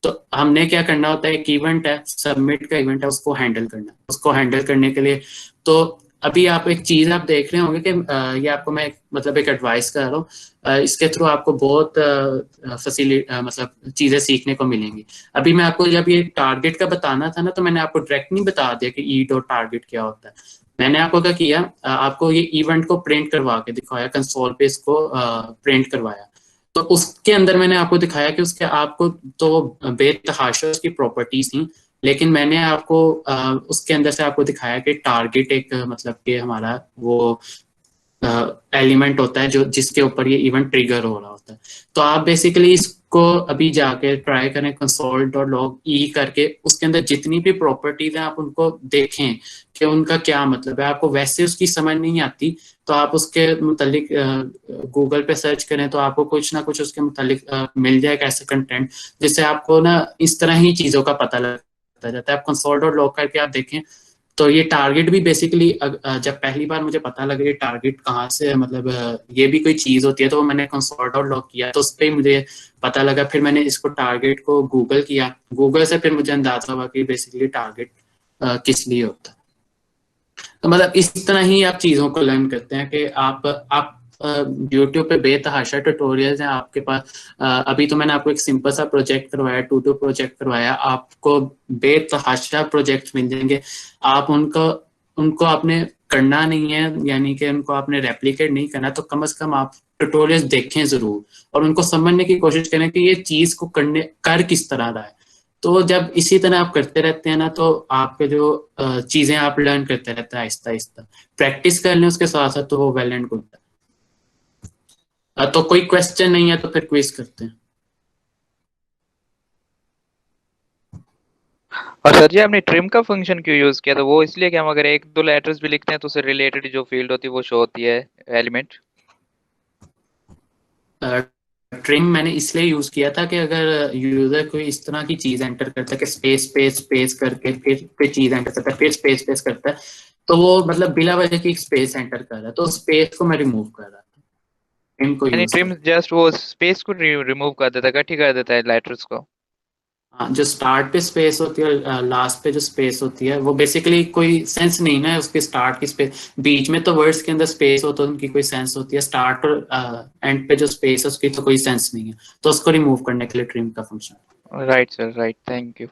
तो हमने क्या करना होता है, एक इवेंट है, सबमिट का इवेंट है, उसको हैंडल करना है। उसको हैंडल करने के लिए तो अभी आप एक चीज आप देख रहे होंगे कि ये आपको मैं मतलब एक एडवाइस कर रहा हूँ, इसके थ्रू आपको बहुत मतलब चीजें सीखने को मिलेंगी। अभी मैं आपको जब ये टारगेट का बताना था ना, तो मैंने आपको डायरेक्ट नहीं बता दिया कि ई डॉट टारगेट क्या होता है। मैंने आपको क्या किया, आपको ये इवेंट को प्रिंट करवा के दिखाया, कंसोल पे इसको प्रिंट करवाया। तो उसके अंदर मैंने आपको दिखाया कि उसके आपको तो बेतहाशा उसकी प्रॉपर्टीज थी, लेकिन मैंने आपको उसके अंदर से आपको दिखाया कि टारगेट एक मतलब कि हमारा वो एलिमेंट होता है जो जिसके ऊपर ये इवेंट ट्रिगर हो रहा होता है। तो आप बेसिकली इसको अभी जाके ट्राई करें console.log ई करके, उसके अंदर जितनी भी प्रॉपर्टीज हैं आप उनको देखें कि उनका क्या मतलब है। आपको वैसे उसकी समझ नहीं आती तो आप उसके मुतालिक गूगल पे सर्च करें, तो आपको कुछ ना कुछ उसके मुतालिक मिल जाएगा ऐसे कंटेंट, जिससे आपको ना इस तरह ही चीजों का पता लगता जाता है। आप console.log करके आप देखें तो ये टारगेट भी बेसिकली जब पहली बार मुझे पता लगा ये टारगेट कहाँ से मतलब ये भी कोई चीज होती है, तो मैंने console.log किया तो उस पर मुझे पता लगा। फिर मैंने इसको टारगेट को गूगल किया, गूगल से फिर मुझे अंदाजा हुआ कि बेसिकली टारगेट किस लिए होता है। तो मतलब इस तरह ही आप चीजों को लर्न करते हैं कि आप यूट्यूब पे बेतहाशा ट्यूटोरियल्स हैं आपके पास। अभी तो मैंने आपको एक सिंपल सा प्रोजेक्ट करवाया, टू प्रोजेक्ट करवाया, आपको बेतहाशा प्रोजेक्ट मिल जाएंगे। आप उनको आपने करना नहीं है, यानी कि उनको आपने रेप्लिकेट नहीं करना, तो कम से कम आप ट्यूटोरियल्स देखें जरूर और उनको समझने की कोशिश करें कि ये चीज को कर किस तरह रहा है। तो जब इसी तरह आप करते रहते हैं ना, तो आपके जो चीजें आप लर्न करते रहते हैं आहिस्ता आहिस्ता, प्रैक्टिस कर लें उसके साथ साथ, तो वो वेल एंड गुड है। तो कोई क्वेश्चन नहीं है तो फिर क्विज करते हैं। और सर जी आपने ट्रिम का फंक्शन क्यों यूज किया था? वो इसलिए कि हम अगर एक दो लेटर्स भी लिखते हैं तो उससे रिलेटेड जो फील्ड होती है वो शो होती है एलिमेंट। ट्रिम मैंने इसलिए यूज किया था कि अगर यूजर कोई इस तरह की चीज एंटर करता है कि स्पेस स्पेस स्पेस करके फिर चीज एंटर करता है, फिर स्पेस स्पेस करता है, तो वो मतलब बिला वजह की स्पेस एंटर कर रहा है, तो स्पेस को मैं रिमूव कर रहा था, ट्रिम को यानी यूज ट्रिम कर। जस्ट वो स्पेस को रिमूव कर देता है, इकट्ठी कर देता है लेटर्स को। हाँ, जो स्टार्ट पे स्पेस होती है लास्ट पे जो स्पेस होती है, वो बेसिकली कोई सेंस नहीं ना है उसके स्टार्ट की स्पेस, बीच में तो वर्ड्स के अंदर स्पेस हो तो उनकी कोई सेंस होती है, स्टार्ट और एंड पे जो स्पेस है उसकी तो कोई सेंस नहीं है, तो उसको रिमूव करने के लिए ट्रिम का function. Right sir, right, thank you.